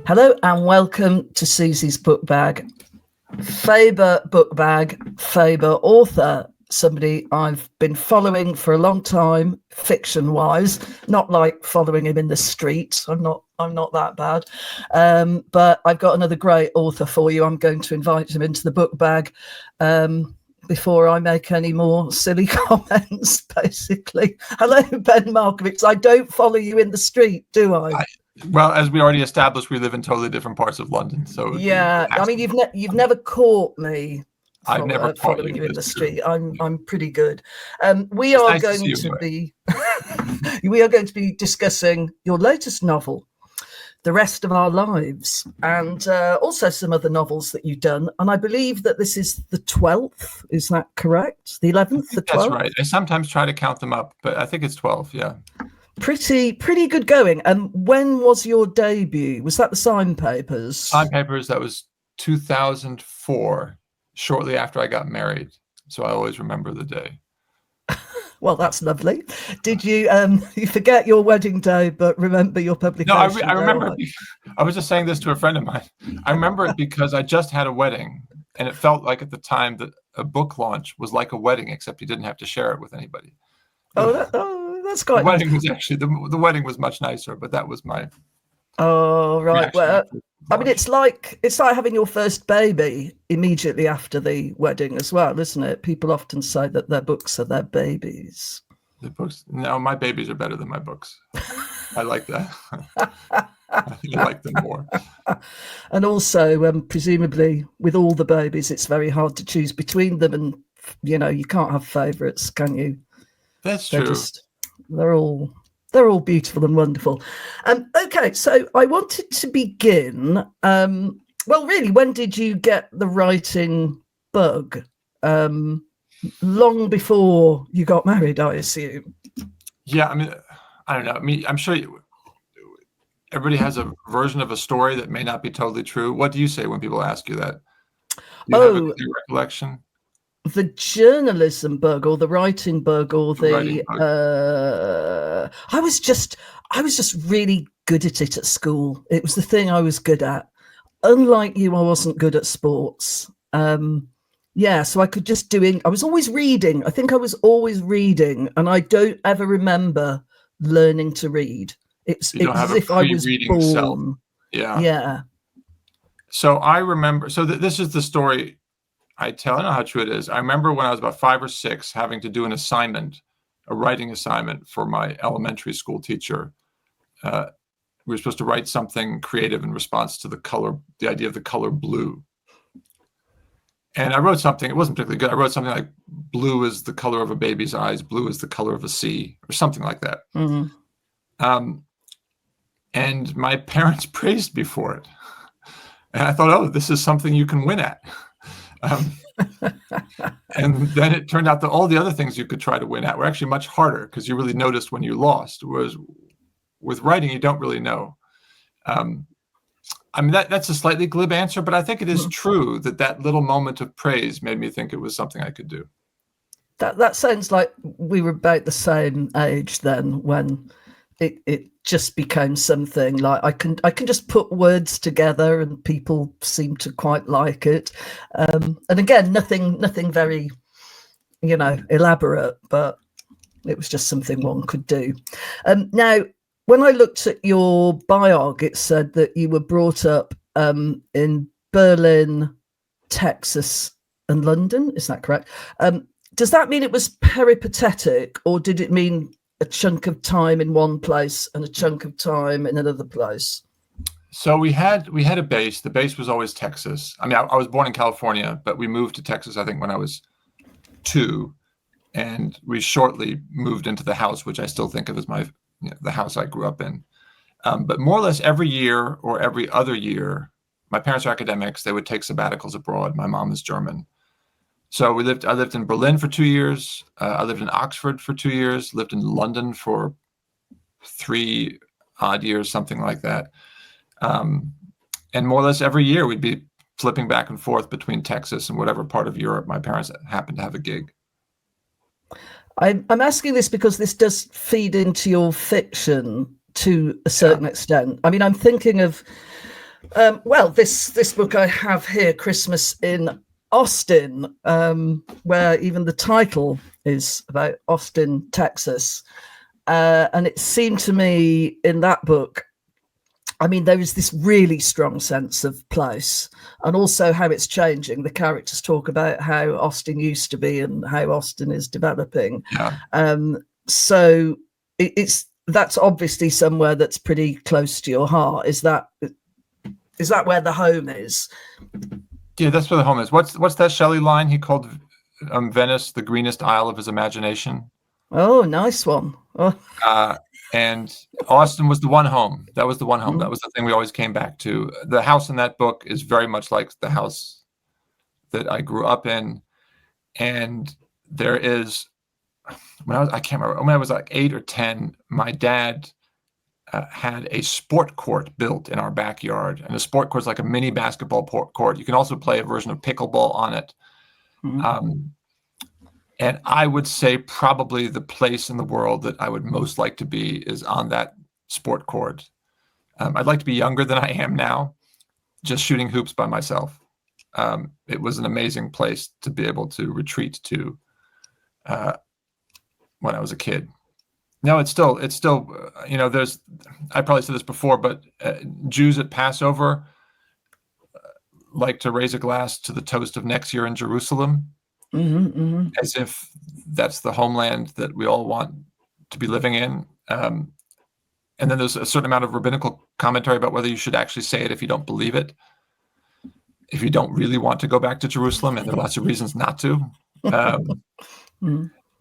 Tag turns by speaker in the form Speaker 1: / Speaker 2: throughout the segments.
Speaker 1: Hello and welcome to Suzi's Book Bag. Faber book bag, Faber author, somebody I've been following for a long time, fiction-wise, not like following him in the street. I'm not that bad. But I've got another great author for you. I'm going to invite him into the book bag before I make any more silly comments, basically. Hello, Ben Markovits. I don't follow you in the street, do I?
Speaker 2: Well, as we already established, we live in totally different parts of London. So
Speaker 1: yeah, I mean, you've never caught me.
Speaker 2: I've never
Speaker 1: following you in the street. I'm pretty good. We
Speaker 2: it's
Speaker 1: are
Speaker 2: nice
Speaker 1: going to be we are going to be discussing your latest novel, The Rest of Our Lives, and also some other novels that you've done. And I believe that this is the 12th. Is that correct? The 11th, the 12th?
Speaker 2: That's right. I sometimes try to count them up, but I think it's 12. Yeah.
Speaker 1: Pretty good going. And when was your debut? Was that the Sign Papers?
Speaker 2: Sign Papers, that was 2004, shortly after I got married. So I always remember the day.
Speaker 1: Well, that's lovely. Did you you forget your wedding day, but remember your publication?
Speaker 2: No, I remember. I was just saying this to a friend of mine. I remember it because I just had a wedding, and it felt like at the time that a book launch was like a wedding, except you didn't have to share it with anybody.
Speaker 1: That's quite.
Speaker 2: The wedding was actually the wedding was much nicer, but that was my.
Speaker 1: Oh right, well, I mean, it's like having your first baby immediately after the wedding as well, isn't it? People often say that their books are their babies.
Speaker 2: The books? No, my babies are better than my books. I like that. I like them more.
Speaker 1: And also, presumably, with all the babies, it's very hard to choose between them, and you can't have favourites, can you?
Speaker 2: That's true.
Speaker 1: They're all beautiful and wonderful. Okay, so I wanted to begin. Well, really, when did you get the writing bug? Long before you got married, I assume.
Speaker 2: Yeah, I mean, I don't know. I mean, I'm sure everybody has a version of a story that may not be totally true. What do you say when people ask you that? Do you have a clear recollection?
Speaker 1: The journalism bug or the writing bug or I was just really good at it at school. It was the thing I was good at. Unlike you, I wasn't good at sports. So I could just I was always reading. I think I was always reading, and I don't ever remember learning to read. It's as if I was born.
Speaker 2: Self. Yeah. So I remember. So this is the story I tell. I don't know how true it is. I remember when I was about 5 or 6 having to do an assignment, a writing assignment for my elementary school teacher. We were supposed to write something creative in response to the idea of the color blue. And I wrote something, it wasn't particularly good. I wrote something like, blue is the color of a baby's eyes, blue is the color of a sea, or something like that. Mm-hmm. And my parents praised me for it. And I thought, oh, this is something you can win at. And then it turned out that all the other things you could try to win at were actually much harder because you really noticed when you lost. Whereas with writing, you don't really know. I mean, that's a slightly glib answer, but I think it is true that little moment of praise made me think it was something I could do.
Speaker 1: That sounds like we were about the same age then when it just became something like I can just put words together and people seem to quite like it. And again, nothing very, elaborate, but it was just something one could do. Now, when I looked at your biog, it said that you were brought up in Berlin, Texas, and London. Is that correct? Does that mean it was peripatetic, or did it mean a chunk of time in one place and a chunk of time in another place?
Speaker 2: So we had a base. The base was always Texas. I mean, I was born in California, but we moved to Texas, I think, when I was 2, and we shortly moved into the house, which I still think of as the house I grew up in. But more or less every year or every other year, my parents are academics. They would take sabbaticals abroad. My mom is German. So I lived in Berlin for 2 years. I lived in Oxford for 2 years, lived in London for 3 odd years, something like that. And more or less every year we'd be flipping back and forth between Texas and whatever part of Europe my parents happened to have a gig.
Speaker 1: I'm asking this because this does feed into your fiction to a certain extent. I mean, I'm thinking of Well, this book I have here, Christmas in Austin, where even the title is about Austin, Texas. And it seemed to me in that book, I mean, there is this really strong sense of place and also how it's changing. The characters talk about how Austin used to be and how Austin is developing.
Speaker 2: Yeah.
Speaker 1: So that's obviously somewhere that's pretty close to your heart. Is that where the home is?
Speaker 2: Yeah, that's where the home is. What's that Shelley line? He called Venice the greenest isle of his imagination.
Speaker 1: Oh, nice one. Oh.
Speaker 2: And Austin was the one home. That was the one home. That was the thing we always came back to. The house in that book is very much like the house that I grew up in. And there is, I can't remember, when I was like 8 or 10, my dad had a sport court built in our backyard. And a sport court is like a mini basketball court. You can also play a version of pickleball on it. And I would say probably the place in the world that I would most like to be is on that sport court. I'd like to be younger than I am now, just shooting hoops by myself. It was an amazing place to be able to retreat to when I was a kid. No, it's still, I probably said this before, but Jews at Passover like to raise a glass to the toast of next year in Jerusalem. As if that's the homeland that we all want to be living in. And then there's a certain amount of rabbinical commentary about whether you should actually say it if you don't believe it, if you don't really want to go back to Jerusalem, and there are lots of reasons not to.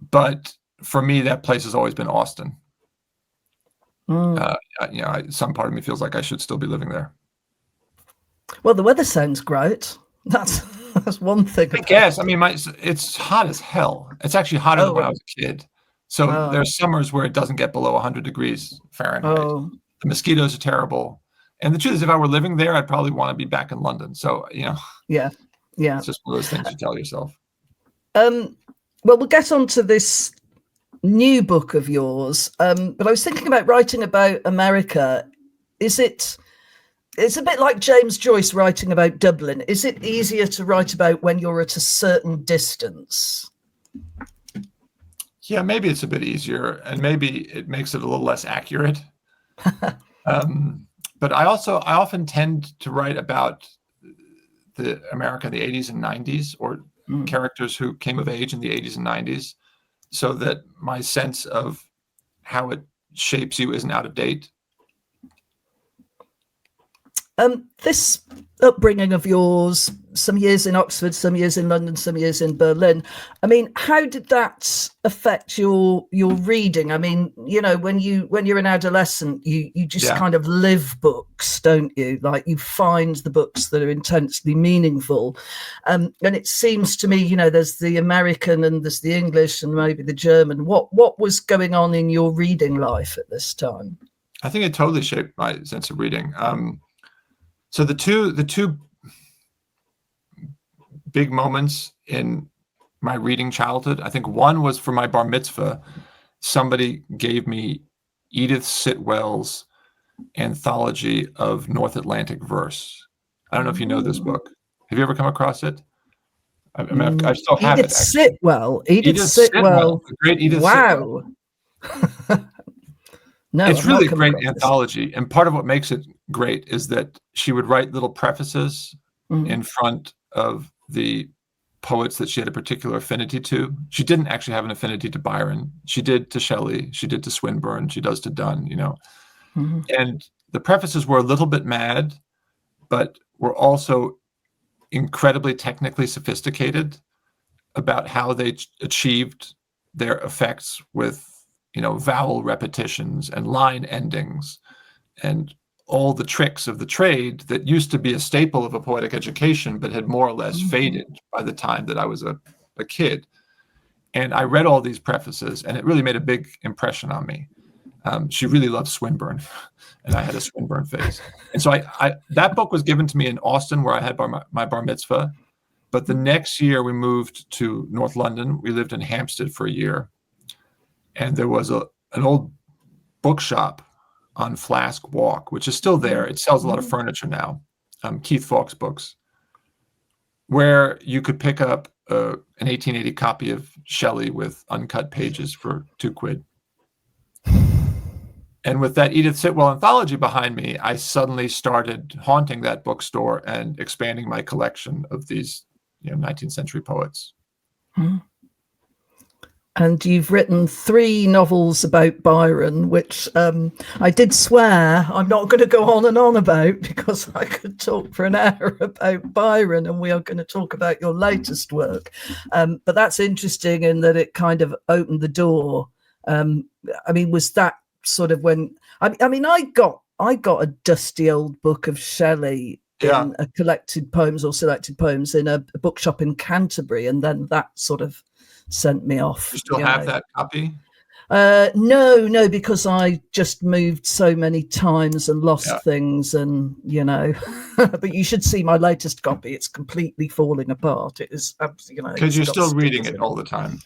Speaker 2: But for me, that place has always been Austin. Some part of me feels like I should still be living there.
Speaker 1: Well, the weather sounds great. That's one thing.
Speaker 2: I guess. I mean, it's hot as hell. It's actually hotter than when I was a kid. So there's summers where it doesn't get below 100 degrees Fahrenheit. The mosquitoes are terrible. And the truth is, if I were living there, I'd probably want to be back in London. So,
Speaker 1: Yeah.
Speaker 2: It's just one of those things you tell yourself.
Speaker 1: Well, we'll get on to this new book of yours. But I was thinking about writing about America. It's a bit like James Joyce writing about Dublin. Is it easier to write about when you're at a certain distance?
Speaker 2: Yeah, maybe it's a bit easier, and maybe it makes it a little less accurate. But I often tend to write about the America in the 80s and 90s, or characters who came of age in the 80s and 90s, so that my sense of how it shapes you isn't out of date.
Speaker 1: This upbringing of yours, some years in Oxford, some years in London, some years in Berlin. I mean, how did that affect your reading? I mean, when you're an adolescent, you just kind of live books, don't you? Like, you find the books that are intensely meaningful. And it seems to me, there's the American and there's the English and maybe the German. What was going on in your reading life at this time?
Speaker 2: I think it totally shaped my sense of reading. So the two big moments in my reading childhood, I think one was for my bar mitzvah. Somebody gave me Edith Sitwell's anthology of North Atlantic verse. I don't know if you know this book. Have you ever come across it? I still have
Speaker 1: Edith
Speaker 2: it. Sitwell.
Speaker 1: Edith Sitwell.
Speaker 2: The great Edith Sitwell.
Speaker 1: No,
Speaker 2: it's really a great anthology. And part of what makes it great is that she would write little prefaces in front of the poets that she had a particular affinity to. She didn't actually have an affinity to Byron. She did to Shelley. She did to Swinburne. She does to Donne, And the prefaces were a little bit mad, but were also incredibly technically sophisticated about how they achieved their effects with vowel repetitions and line endings and all the tricks of the trade that used to be a staple of a poetic education, but had more or less faded by the time that I was a kid. And I read all these prefaces, and it really made a big impression on me. She really loved Swinburne, and I had a Swinburne phase. And so that book was given to me in Austin, where I had my bar mitzvah. But the next year we moved to North London. We lived in Hampstead for a year. And there was an old bookshop on Flask Walk, which is still there. It sells a lot of furniture now. Keith Fawkes books, where you could pick up an 1880 copy of Shelley with uncut pages for £2. And with that Edith Sitwell anthology behind me, I suddenly started haunting that bookstore and expanding my collection of these 19th century poets.
Speaker 1: And you've written 3 novels about Byron, which I did swear I'm not going to go on and on about, because I could talk for an hour about Byron, and we are going to talk about your latest work. But that's interesting in that it kind of opened the door. I mean, was that sort of when I mean I got a dusty old book of Shelley in a collected poems or selected poems in a bookshop in Canterbury, and then that sort of sent me off.
Speaker 2: You still have that copy?
Speaker 1: No, because I just moved so many times and lost things, and but you should see my latest copy. It's completely falling apart. It is,
Speaker 2: because you're still reading it all the time.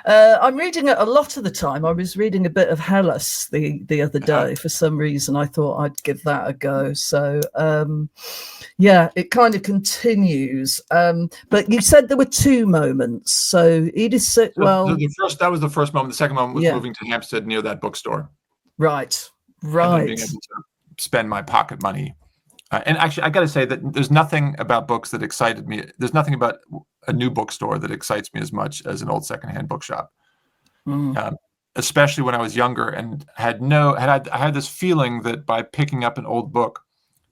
Speaker 1: I'm reading it a lot of the time. I was reading a bit of Hellas the other day. For some reason I thought I'd give that a go, so it kind of continues. But you said there were 2 moments. So Edith Sitwell.
Speaker 2: That was the first moment. The second moment was moving to Hampstead near that bookstore.
Speaker 1: Right.
Speaker 2: And then being able to spend my pocket money. And actually, I got to say that there's nothing about books that excited me. There's nothing about a new bookstore that excites me as much as an old secondhand bookshop. Especially when I was younger and I had this feeling that by picking up an old book,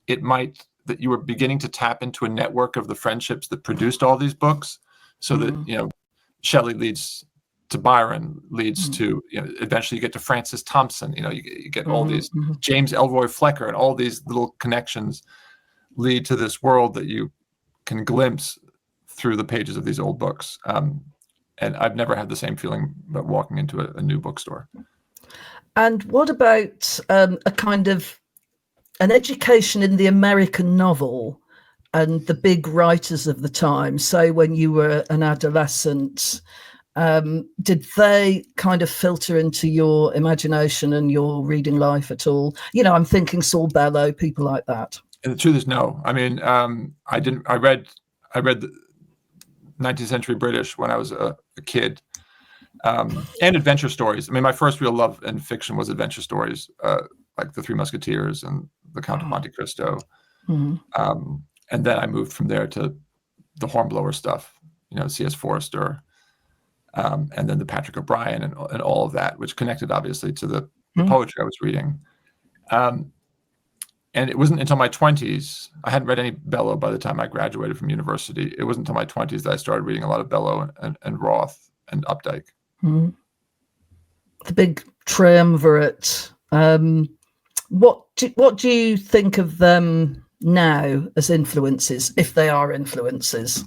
Speaker 2: that you were beginning to tap into a network of the friendships that produced all these books, so that Shelley leads to Byron, leads to eventually you get to Francis Thompson. You get all these James Elroy Flecker, and all these little connections lead to this world that you can glimpse through the pages of these old books. And I've never had the same feeling about walking into a new bookstore.
Speaker 1: And what about a kind of an education in the American novel and the big writers of the time? So when you were an adolescent, did they kind of filter into your imagination and your reading life at all? I'm thinking Saul Bellow, people like that.
Speaker 2: And the truth is, no. I mean, I read the 19th century British when I was a kid, and adventure stories. I mean, my first real love in fiction was adventure stories, like The Three Musketeers and The Count of Monte Cristo. And then I moved from there to the Hornblower stuff, C.S. Forester, and then the Patrick O'Brian and all of that, which connected obviously to the poetry I was reading. And it wasn't until my 20s, I hadn't read any Bellow by the time I graduated from university. It wasn't until my 20s that I started reading a lot of Bellow and Roth and Updike.
Speaker 1: The big triumvirate. What do you think of them now as influences, if they are influences?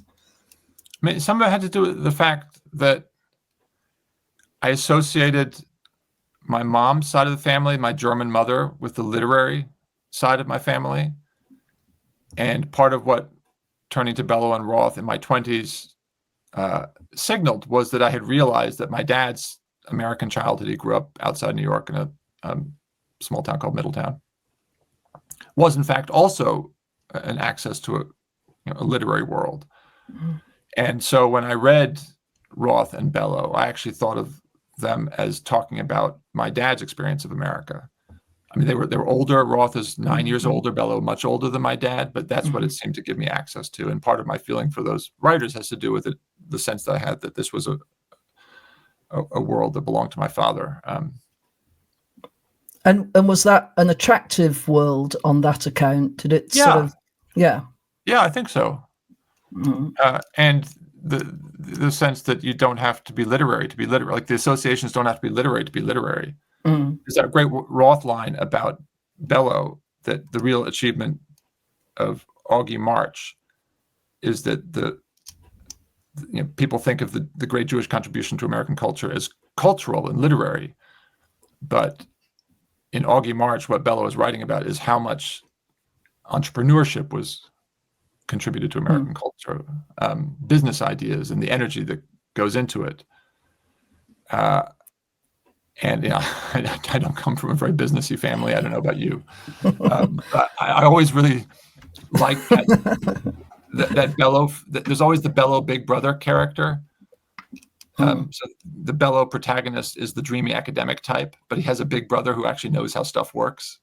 Speaker 2: I mean, some of it had to do with the fact that I associated my mom's side of the family, my German mother, with the literary side of my family. And part of what turning to Bellow and Roth in my 20s signaled was that I had realized that my dad's American childhood, he grew up outside New York in a small town called Middletown, was in fact also an access to a literary world. And so when I read Roth and Bellow, I actually thought of them as talking about my dad's experience of America. I mean, they were older. Roth is 9 years older, Bellow much older than my dad, but that's what it seemed to give me access to. And part of my feeling for those writers has to do with the sense that I had that this was a world that belonged to my father.
Speaker 1: And was that an attractive world on that account? Did it sort of,
Speaker 2: Yeah, I think so. And the sense that you don't have to be literary to be literary, like the associations don't have to be literary to be literary. There's that great Roth line about Bellow, that the real achievement of Augie March is that people think of the great Jewish contribution to American culture as cultural and literary, but in Augie March, what Bellow is writing about is how much entrepreneurship was contributed to American culture, business ideas and the energy that goes into it. And I don't come from a very businessy family. I don't know about you. But I always really like that Bellow. There's always the Bellow big brother character. So the Bellow protagonist is the dreamy academic type, but he has a big brother who actually knows how stuff works.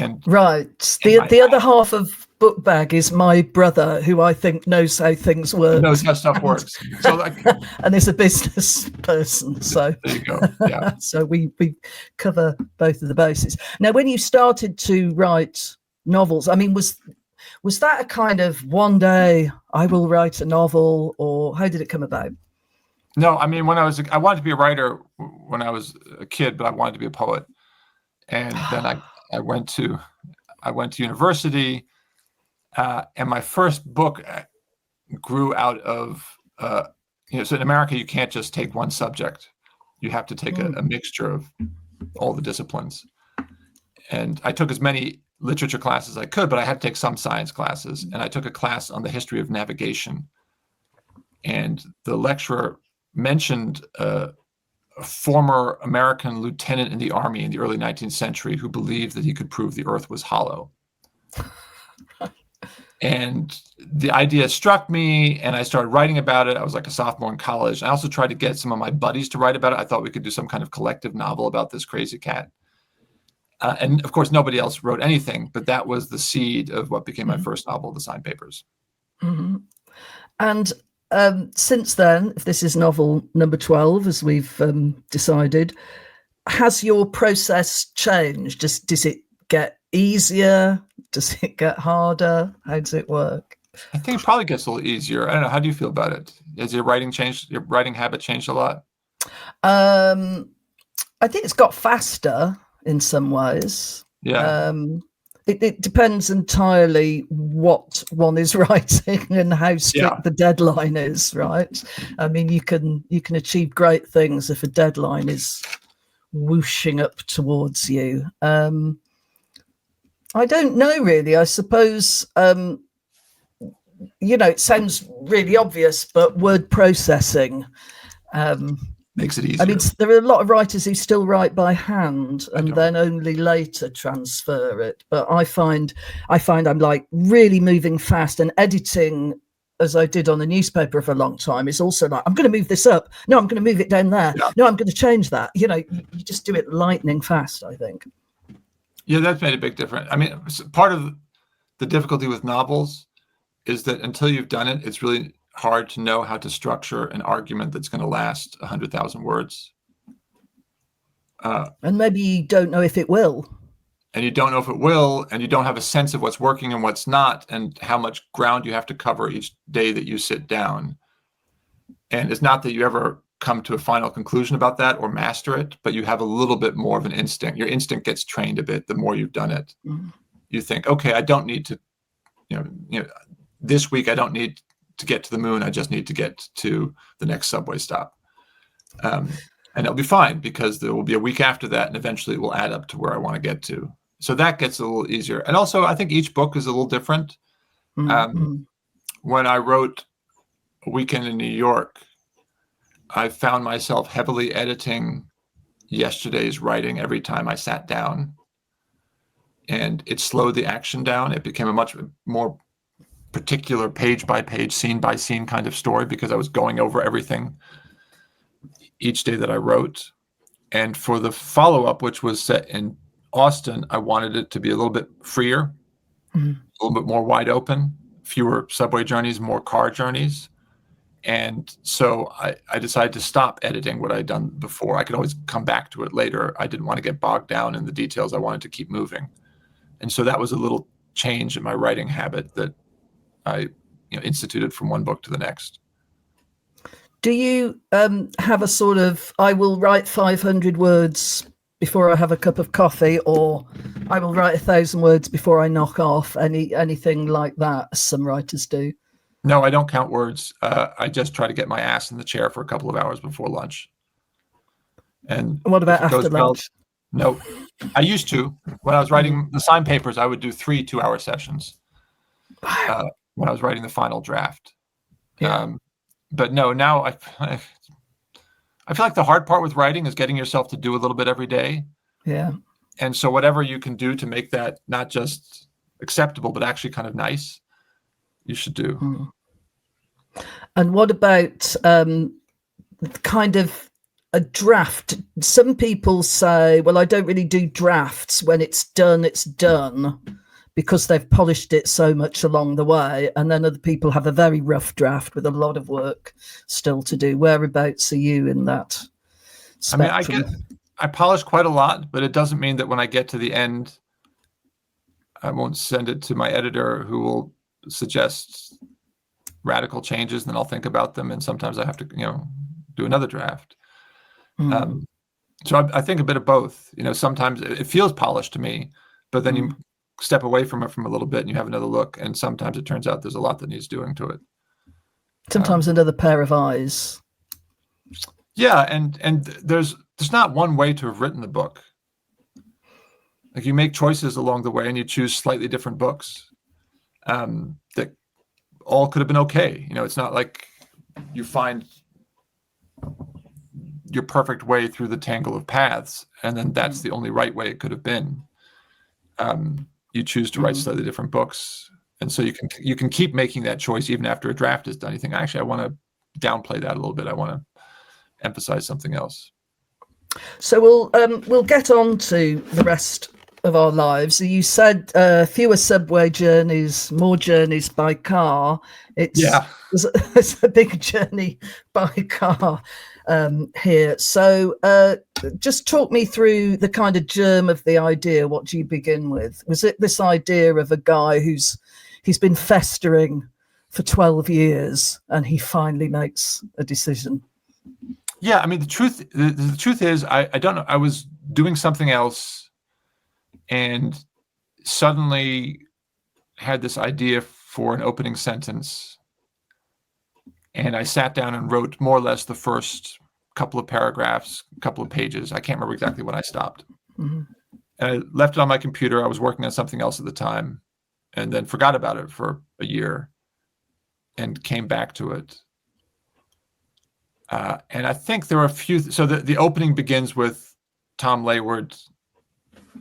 Speaker 2: And
Speaker 1: the other half of Book Bag is my brother, who I think knows how things work.
Speaker 2: Knows how stuff works. So
Speaker 1: and is a business person. So
Speaker 2: there you go. Yeah.
Speaker 1: So we cover both of the bases. Now, when you started to write novels, I mean, was that a kind of one day I will write a novel, or how did it come about?
Speaker 2: No, I mean, I wanted to be a writer when I was a kid, but I wanted to be a poet. And then I went to university, and my first book grew out of, so in America, you can't just take one subject. You have to take a mixture of all the disciplines. And I took as many literature classes as I could, but I had to take some science classes. And I took a class on the history of navigation. And the lecturer mentioned a former American lieutenant in the army in the early 19th century who believed that he could prove the earth was hollow. And the idea struck me, and I started writing about it. I was like a sophomore in college. I also tried to get some of my buddies to write about it. I thought we could do some kind of collective novel about this crazy cat. And of course, nobody else wrote anything, but that was the seed of what became my first novel, The Sign Papers.
Speaker 1: Mm-hmm. And since then, if this is novel number 12, as we've decided, has your process changed? Does it get easier? Does it get harder? How does it work?
Speaker 2: I think it probably gets a little easier. I don't know. How do you feel about it? Has your writing changed? Your writing habit changed a lot?
Speaker 1: I think it's got faster in some ways.
Speaker 2: Yeah.
Speaker 1: It depends entirely what one is writing and how strict the deadline is, right? I mean, you can achieve great things if a deadline is whooshing up towards you. I don't know, really. I suppose, it sounds really obvious, but word processing
Speaker 2: makes it easier.
Speaker 1: I mean, there are a lot of writers who still write by hand and then only later transfer it. But I find I'm like really moving fast, and editing, as I did on the newspaper for a long time, is also like, I'm going to move this up. No, I'm going to move it down there. Yeah. No, I'm going to change that. You just do it lightning fast, I think.
Speaker 2: Yeah, that's made a big difference. I mean, part of the difficulty with novels is that until you've done it, it's really hard to know how to structure an argument that's going to last 100,000 words.
Speaker 1: And maybe you don't know if it will.
Speaker 2: And you don't know if it will, and you don't have a sense of what's working and what's not, and how much ground you have to cover each day that you sit down. And it's not that you ever come to a final conclusion about that or master it, but you have a little bit more of an instinct. Your instinct gets trained a bit the more you've done it. Mm-hmm. You think, okay, I don't need to, this week I don't need to get to the moon. I just need to get to the next subway stop. And it'll be fine, because there will be a week after that, and eventually it will add up to where I want to get to. So that gets a little easier. And also, I think each book is a little different. Mm-hmm. When I wrote A Weekend in New York, I found myself heavily editing yesterday's writing every time I sat down. And it slowed the action down. It became a much more particular page by page, scene by scene kind of story, because I was going over everything each day that I wrote. And for the follow-up, which was set in Austin, I wanted it to be a little bit freer, a little bit more wide open, fewer subway journeys, more car journeys. And so I decided to stop editing what I'd done before. I could always come back to it later. I didn't want to get bogged down in the details. I wanted to keep moving. And so that was a little change in my writing habit that I instituted from one book to the next.
Speaker 1: Do you have a sort of, I will write 500 words before I have a cup of coffee, or I will write 1,000 words before I knock off, anything like that, as some writers do?
Speaker 2: No, I don't count words. I just try to get my ass in the chair for a couple of hours before lunch. And
Speaker 1: what about after lunch?
Speaker 2: No, I used to. When I was writing the Sign Papers, I would do 3 2-hour sessions when I was writing the final draft. Yeah. But no, now I feel like the hard part with writing is getting yourself to do a little bit every day.
Speaker 1: Yeah.
Speaker 2: And so whatever you can do to make that not just acceptable, but actually kind of nice, you should do.
Speaker 1: And what about kind of a draft? Some people say, well, I don't really do drafts. When it's done, because they've polished it so much along the way. And then other people have a very rough draft with a lot of work still to do. Whereabouts are you in that spectrum?
Speaker 2: I mean, I polish quite a lot, but it doesn't mean that when I get to the end, I won't send it to my editor, who will suggest radical changes, and then I'll think about them. And sometimes I have to, do another draft. So I think a bit of both. Sometimes it feels polished to me, but then you step away from it from a little bit and you have another look, and sometimes it turns out there's a lot that needs doing to it.
Speaker 1: Sometimes another pair of eyes.
Speaker 2: Yeah, and there's not one way to have written the book. Like, you make choices along the way and you choose slightly different books that all could have been okay. It's not like you find your perfect way through the tangle of paths and then that's the only right way it could have been. You choose to write slightly different books, and so you can keep making that choice even after a draft is done. You think, actually, I want to downplay that a little bit. I want to emphasize something else. So
Speaker 1: we'll get on to the rest of our lives. You said fewer subway journeys, more journeys by car. It's a big journey by car here. So just talk me through the kind of germ of the idea. What do you begin with? Was it this idea of a guy he's been festering for 12 years and he finally makes a decision?
Speaker 2: Yeah, I mean, the truth is, I don't know. I was doing something else and suddenly had this idea for an opening sentence. And I sat down and wrote more or less the first couple of paragraphs, couple of pages. I can't remember exactly when I stopped. And I left it on my computer. I was working on something else at the time, and then forgot about it for a year and came back to it. And I think there were a few. So the opening begins with Tom Layward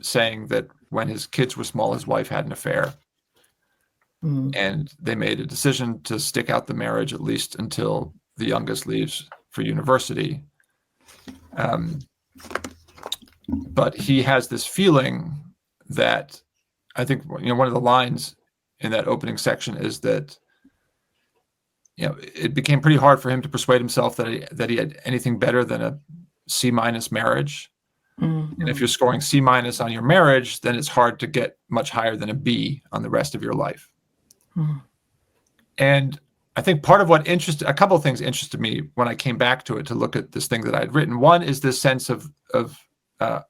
Speaker 2: saying that when his kids were small, his wife had an affair. And they made a decision to stick out the marriage at least until the youngest leaves for university. But he has this feeling that, I think, one of the lines in that opening section is that, it became pretty hard for him to persuade himself that he had anything better than a C- marriage. And if you're scoring C- on your marriage, then it's hard to get much higher than a B on the rest of your life. And I think part of a couple of things interested me when I came back to it to look at this thing that I had written. One is this sense of a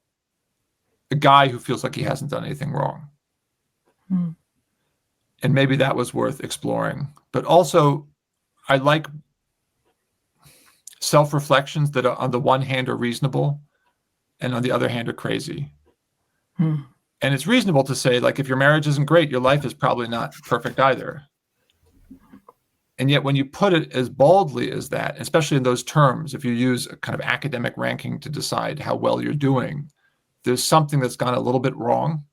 Speaker 2: guy who feels like he hasn't done anything wrong. And maybe that was worth exploring. But also, I like self-reflections that are, on the one hand, are reasonable and on the other hand are crazy. And it's reasonable to say, like, if your marriage isn't great, your life is probably not perfect either. And yet when you put it as baldly as that, especially in those terms, if you use a kind of academic ranking to decide how well you're doing, there's something that's gone a little bit wrong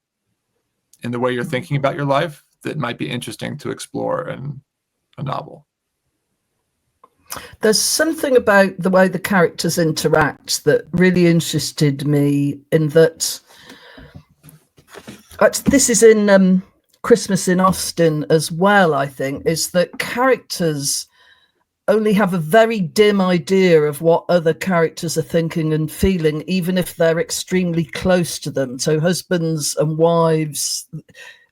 Speaker 2: in the way you're thinking about your life that might be interesting to explore in a novel.
Speaker 1: There's something about the way the characters interact that really interested me, in that this is in Christmas in Austin as well, I think, is that characters only have a very dim idea of what other characters are thinking and feeling, even if they're extremely close to them. So husbands and wives,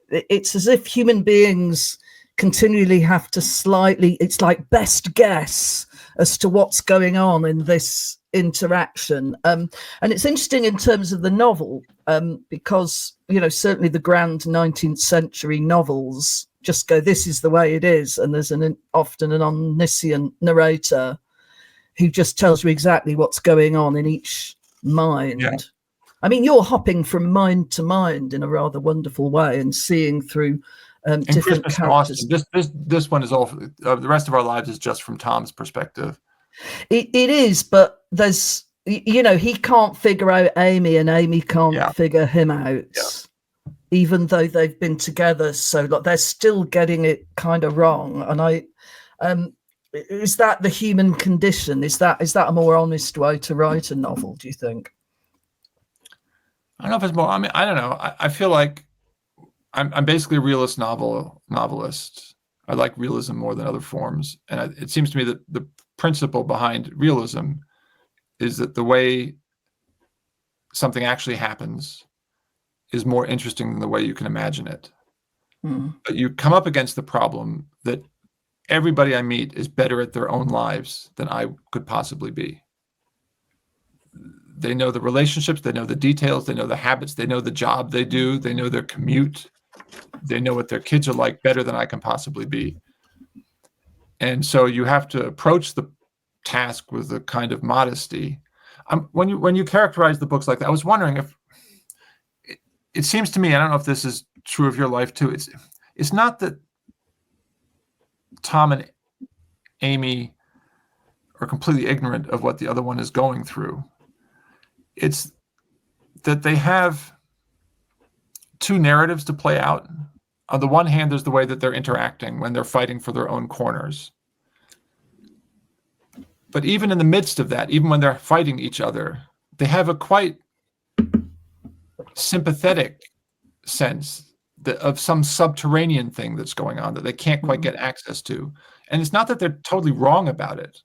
Speaker 1: it's as if human beings continually have to it's like best guess as to what's going on in this interaction. And it's interesting in terms of the novel, because, certainly the grand 19th century novels just go, this is the way it is. And there's often an omniscient narrator who just tells you exactly what's going on in each mind. Yeah. I mean, you're hopping from mind to mind in a rather wonderful way and seeing through different
Speaker 2: Christmas
Speaker 1: characters.
Speaker 2: This one is all, the rest of our lives is just from Tom's perspective.
Speaker 1: It is, but there's, he can't figure out Amy and Amy can't figure him out. even though they've been together so long, they're still getting it kind of wrong. And is that the human condition? Is that a more honest way to write a novel, do you think?
Speaker 2: I don't know if it's more. I mean, I don't know. I feel like I'm basically a realist novelist. I like realism more than other forms, and it seems to me that the principle behind realism is that the way something actually happens is more interesting than the way you can imagine it. But you come up against the problem that everybody I meet is better at their own lives than I could possibly be. They know the relationships, they know the details, they know the habits, they know the job they do, they know their commute, they know what their kids are like better than I can possibly be. And so you have to approach the task with a kind of modesty. When you characterize the books like that, I was wondering if it seems to me, I don't know if this is true of your life too. It's not that Tom and Amy are completely ignorant of what the other one is going through. It's that they have two narratives to play out. On the one hand, there's the way that they're interacting when they're fighting for their own corners. But even in the midst of that, even when they're fighting each other, they have a quite sympathetic sense of some subterranean thing that's going on that they can't quite get access to. And it's not that they're totally wrong about it.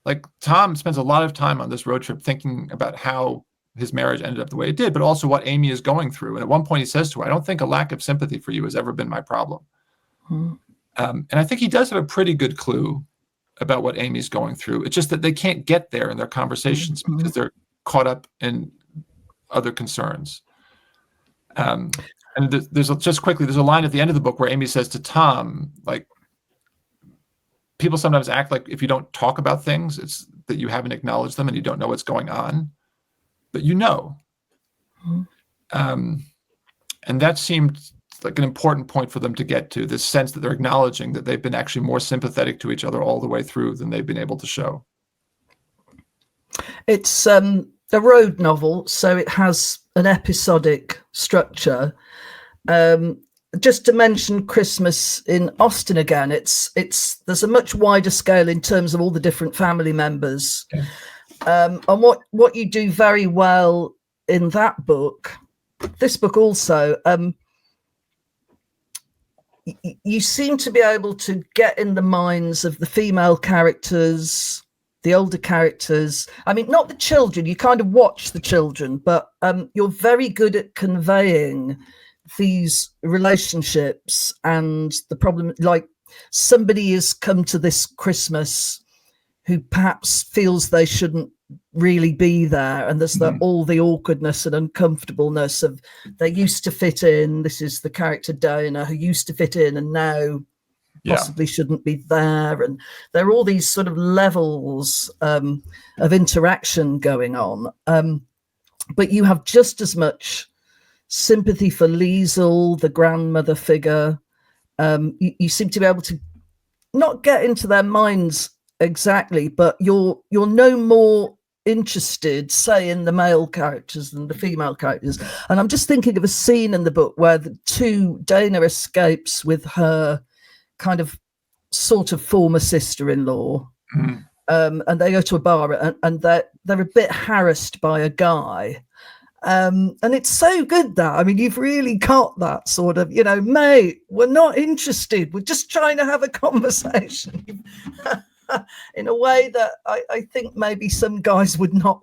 Speaker 2: Like Tom spends a lot of time on this road trip thinking about how his marriage ended up the way it did, but also what Amy is going through. And at one point he says to her, I don't think a lack of sympathy for you has ever been my problem. And I think he does have a pretty good clue about what Amy's going through. It's just that they can't get there in their conversations because they're caught up in other concerns. And there's a line at the end of the book where Amy says to Tom, like, people sometimes act like if you don't talk about things, it's that you haven't acknowledged them and you don't know what's going on, but you know. And that seemed like an important point for them to get to, this sense that they're acknowledging that they've been actually more sympathetic to each other all the way through than they've been able to show.
Speaker 1: It's a road novel, so it has an episodic structure. Just to mention Christmas in Austin again, there's a much wider scale in terms of all the different family members. And what you do very well in that book, this book also, you seem to be able to get in the minds of the female characters, the older characters. I mean, not the children, you kind of watch the children, but you're very good at conveying these relationships and the problem. Like, somebody has come to this Christmas who perhaps feels they shouldn't really be there, and there's all the awkwardness and uncomfortableness of they used to fit in. This is the character Dana, who used to fit in and now possibly shouldn't be there, and there are all these sort of levels of interaction going on, but you have just as much sympathy for Liesl, the grandmother figure. You seem to be able to not get into their minds exactly, but you're no more interested, say, in the male characters than the female characters. And I'm just thinking of a scene in the book where Dana escapes with her kind of sort of former sister-in-law, and they go to a bar, and they're a bit harassed by a guy. And it's so good that, I mean, you've really got that sort of, mate, we're not interested, we're just trying to have a conversation. In a way that I think maybe some guys would not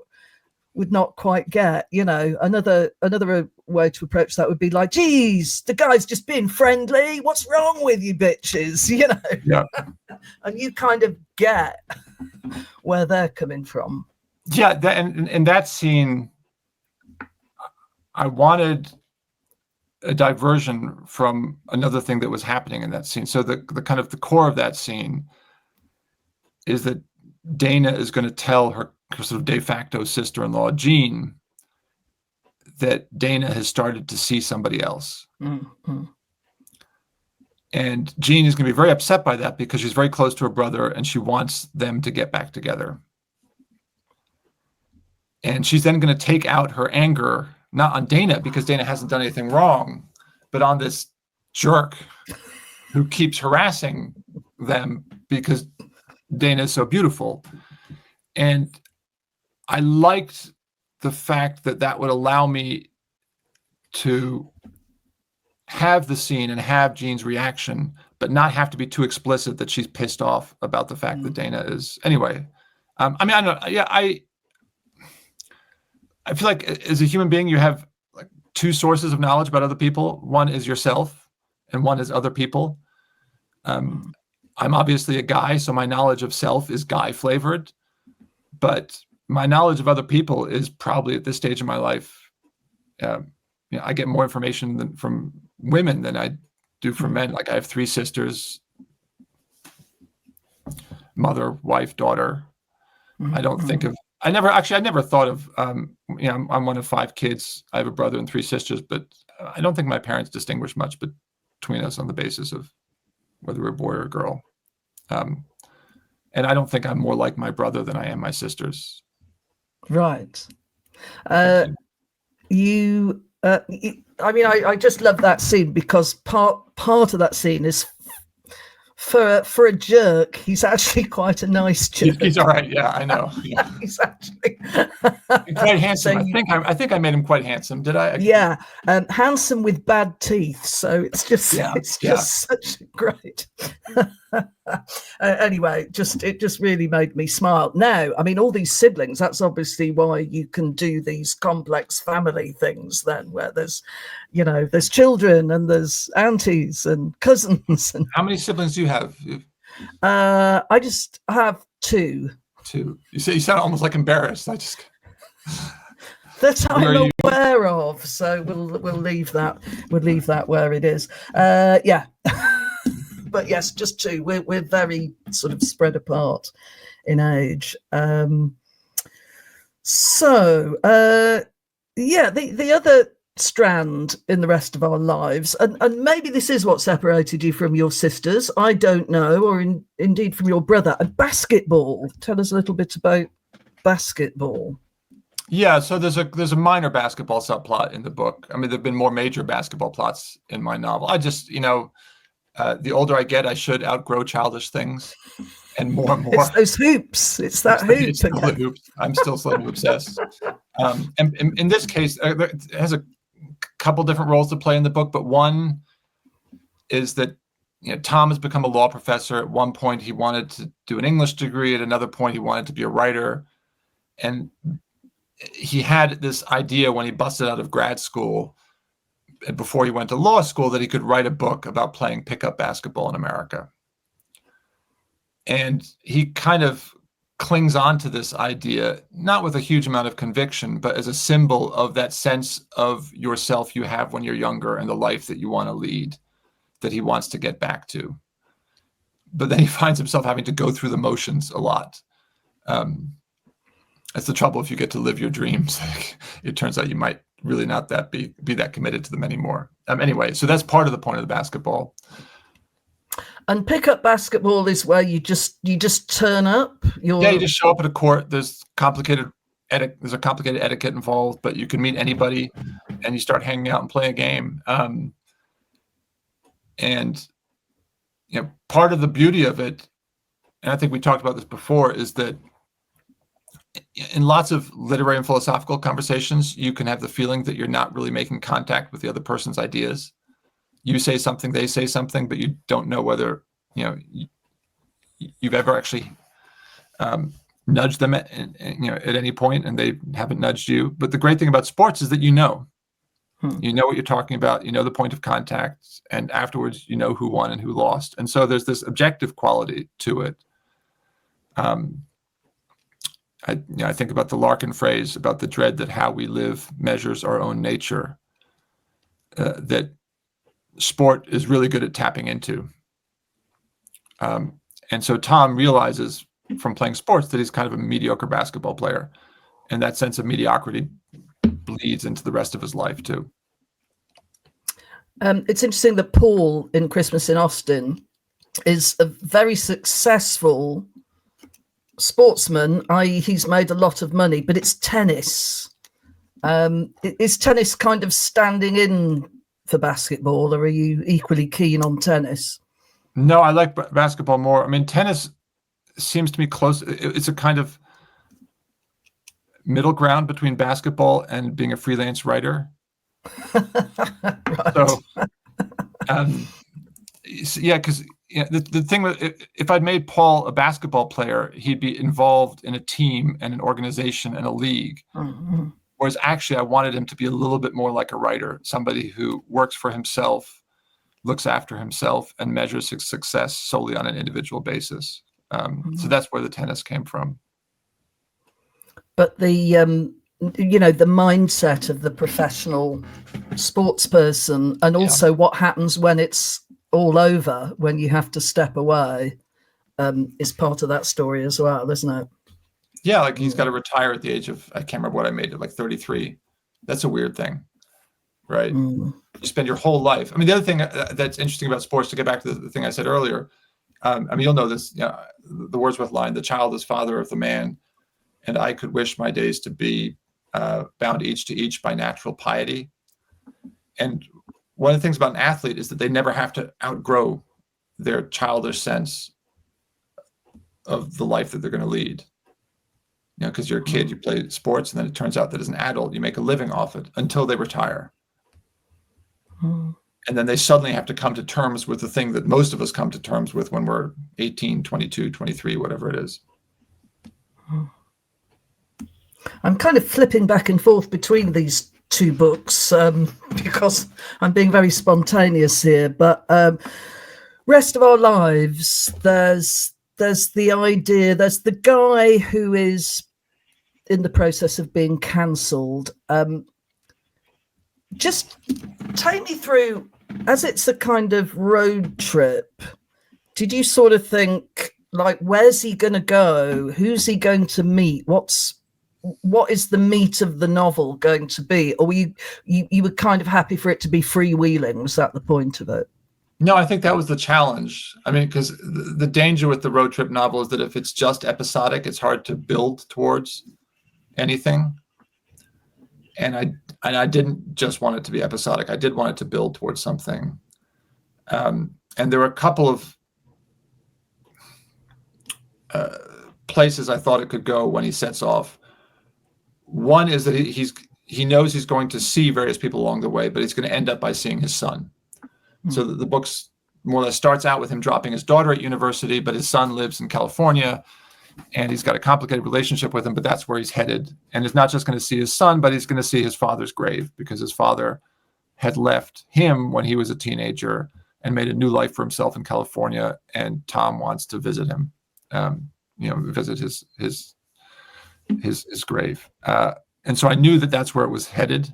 Speaker 1: quite get. Another way to approach that would be like, geez, the guy's just being friendly, what's wrong with you bitches? And you kind of get where they're coming from.
Speaker 2: And that scene, I wanted a diversion from another thing that was happening in that scene. So the kind of the core of that scene is that Dana is going to tell her sort of de facto sister-in-law, Jean, that Dana has started to see somebody else. And Jean is going to be very upset by that because she's very close to her brother and she wants them to get back together. And she's then going to take out her anger, not on Dana, because Dana hasn't done anything wrong, but on this jerk who keeps harassing them because Dana is so beautiful. And I liked the fact that that would allow me to have the scene and have Jean's reaction, but not have to be too explicit that she's pissed off about the fact that Dana is. Anyway, I mean, I don't know. Yeah, I feel like as a human being, you have like two sources of knowledge about other people. One is yourself, and one is other people. I'm obviously a guy, so my knowledge of self is guy flavored, but my knowledge of other people is probably at this stage of my life. I get more information from women than I do from men. Like I have 3 sisters, mother, wife, daughter. I don't think of, I never thought of, I'm one of 5 kids. I have a brother and 3 sisters, but I don't think my parents distinguish much between us on the basis of whether we're a boy or a girl. And I don't think I'm more like my brother than I am my sisters.
Speaker 1: Right. I mean, I just love that scene because part of that scene is for a jerk, he's actually quite a nice jerk.
Speaker 2: He's all right. Yeah, I know. Yeah.
Speaker 1: He's actually
Speaker 2: quite handsome. I think I made him quite handsome. Did I?
Speaker 1: Yeah, handsome with bad teeth. So it's just such great. Anyway, it just really made me smile. Now, I mean, all these siblings. That's obviously why you can do these complex family things. Then, where there's children and there's aunties and cousins. And
Speaker 2: how many siblings do you have?
Speaker 1: I just have 2.
Speaker 2: 2. You sound almost like embarrassed.
Speaker 1: That I'm aware of. So we'll leave that. We'll leave that where it is. Yeah. But yes, just 2. We're very sort of spread apart in age. The other strand in the rest of our lives, and maybe this is what separated you from your sisters, I don't know, or indeed from your brother, basketball. Tell us a little bit about basketball.
Speaker 2: Yeah, so there's a minor basketball subplot in the book. I mean, there've been more major basketball plots in my novel. I just, the older I get, I should outgrow childish things, and more.
Speaker 1: It's those hoops. It's that hoop.
Speaker 2: It's still the hoops. I'm still slightly obsessed. And in this case, it has a couple different roles to play in the book, but one is that Tom has become a law professor. At one point, he wanted to do an English degree. At another point, he wanted to be a writer, and he had this idea when he busted out of grad school, before he went to law school, that he could write a book about playing pickup basketball in America. And he kind of clings on to this idea, not with a huge amount of conviction, but as a symbol of that sense of yourself you have when you're younger and the life that you want to lead, that he wants to get back to. But then he finds himself having to go through the motions a lot. That's the trouble if you get to live your dreams. It turns out you might really not be that committed to them anymore. Anyway, so that's part of the point of the basketball.
Speaker 1: And pickup basketball is where you just turn up. You
Speaker 2: just show up at a court. There's a complicated etiquette involved, but you can meet anybody, and you start hanging out and play a game. And part of the beauty of it, and I think we talked about this before, is that in lots of literary and philosophical conversations, you can have the feeling that you're not really making contact with the other person's ideas. You say something, they say something, but you don't know whether you've ever actually nudged them at any point, and they haven't nudged you. But the great thing about sports is that you know what you're talking about. You know the point of contact, and afterwards you know who won and who lost. And so there's this objective quality to it. I think about the Larkin phrase about the dread that how we live measures our own nature, that sport is really good at tapping into. And so Tom realizes from playing sports that he's kind of a mediocre basketball player, and that sense of mediocrity bleeds into the rest of his life too.
Speaker 1: It's interesting that Paul in Christmas in Austin is a very successful sportsman, i.e. he's made a lot of money, but it's tennis. Is tennis kind of standing in for basketball, or are you equally keen on tennis?
Speaker 2: No, I like basketball more. I mean, tennis seems to me close. It's a kind of middle ground between basketball and being a freelance writer.
Speaker 1: Right.
Speaker 2: So, yeah, because the thing with, if I'd made Paul a basketball player, he'd be involved in a team and an organization and a league.
Speaker 1: Mm-hmm.
Speaker 2: Whereas actually, I wanted him to be a little bit more like a writer, somebody who works for himself, looks after himself, and measures his success solely on an individual basis. So that's where the tennis came from.
Speaker 1: But the the mindset of the professional sports person, and also what happens when it's all over, when you have to step away, is part of that story as well, isn't it?
Speaker 2: Yeah, like he's got to retire at the age of, I can't remember what I made it, like 33. That's a weird thing, right? You spend your whole life. I mean, the other thing that's interesting about sports, to get back to the thing I said earlier, I mean, you'll know this, the Wordsworth line, the child is father of the man, and I could wish my days to be bound each to each by natural piety. And one of the things about an athlete is that they never have to outgrow their childish sense of the life that they're going to lead. Because you're a kid, you play sports, and then it turns out that as an adult, you make a living off it until they retire. And then they suddenly have to come to terms with the thing that most of us come to terms with when we're 18, 22, 23, whatever it is.
Speaker 1: I'm kind of flipping back and forth between these two books because I'm being very spontaneous here. But Rest of Our Lives, there's the idea, there's the guy who is in the process of being cancelled. Just take me through, as it's a kind of road trip, did you sort of think, like, where's he going to go? Who's he going to meet? What is the meat of the novel going to be? Or were you were kind of happy for it to be freewheeling? Was that the point of it?
Speaker 2: No, I think that was the challenge. I mean, because the danger with the road trip novel is that if it's just episodic, it's hard to build towards anything. And I didn't just want it to be episodic. I did want it to build towards something. And there were a couple of places I thought it could go when he sets off. One is that he knows he's going to see various people along the way, but he's going to end up by seeing his son. So the book's more or less starts out with him dropping his daughter at university, but his son lives in California, and he's got a complicated relationship with him, but that's where he's headed. And he's not just going to see his son, but he's going to see his father's grave, because his father had left him when he was a teenager and made a new life for himself in California. And Tom wants to visit him, visit his grave. And so I knew that that's where it was headed.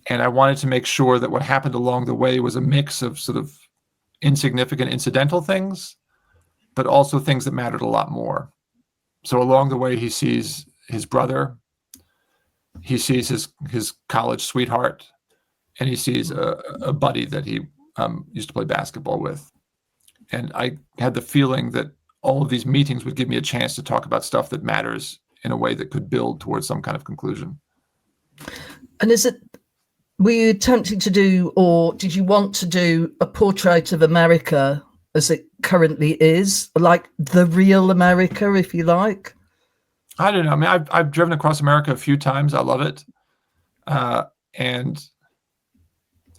Speaker 2: And I wanted to make sure that what happened along the way was a mix of sort of insignificant, incidental things, but also things that mattered a lot more. So along the way, he sees his brother, he sees his college sweetheart, and he sees a buddy that he used to play basketball with. And I had the feeling that all of these meetings would give me a chance to talk about stuff that matters in a way that could build towards some kind of conclusion.
Speaker 1: And were you attempting to do, or did you want to do, a portrait of America as it currently is, like the real America, if you like?
Speaker 2: I don't know. I mean, I've driven across America a few times. I love it. And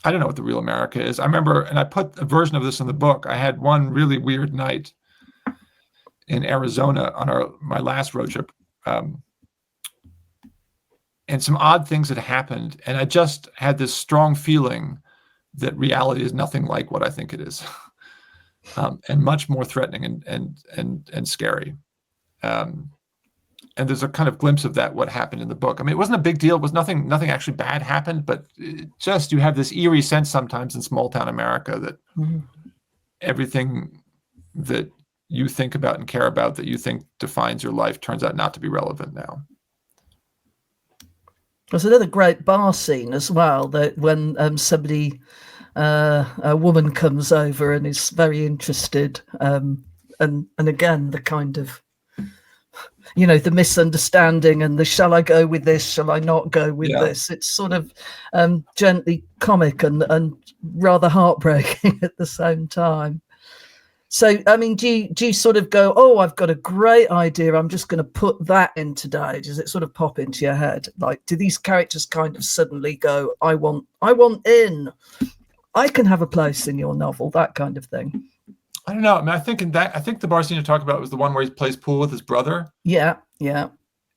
Speaker 2: I don't know what the real America is. I remember, and I put a version of this in the book, I had one really weird night in Arizona on my last road trip. And some odd things had happened. And I just had this strong feeling that reality is nothing like what I think it is. And much more threatening and scary. And there's a kind of glimpse of that, what happened in the book. I mean, it wasn't a big deal. It was nothing actually bad happened, but you have this eerie sense sometimes in small town America that everything that you think about and care about that you think defines your life turns out not to be relevant now.
Speaker 1: There's another great bar scene as well, that when a woman comes over and is very interested, and again the kind of the misunderstanding and the shall I go with this, shall I not go with this. It's sort of gently comic and rather heartbreaking at the same time. So, I mean, do you sort of go, oh, I've got a great idea, I'm just going to put that in today? Does it sort of pop into your head? Like, do these characters kind of suddenly go, I want in, I can have a place in your novel, that kind of thing?
Speaker 2: I don't know. I mean, I think the bar scene you're talking about was the one where he plays pool with his brother.
Speaker 1: Yeah. And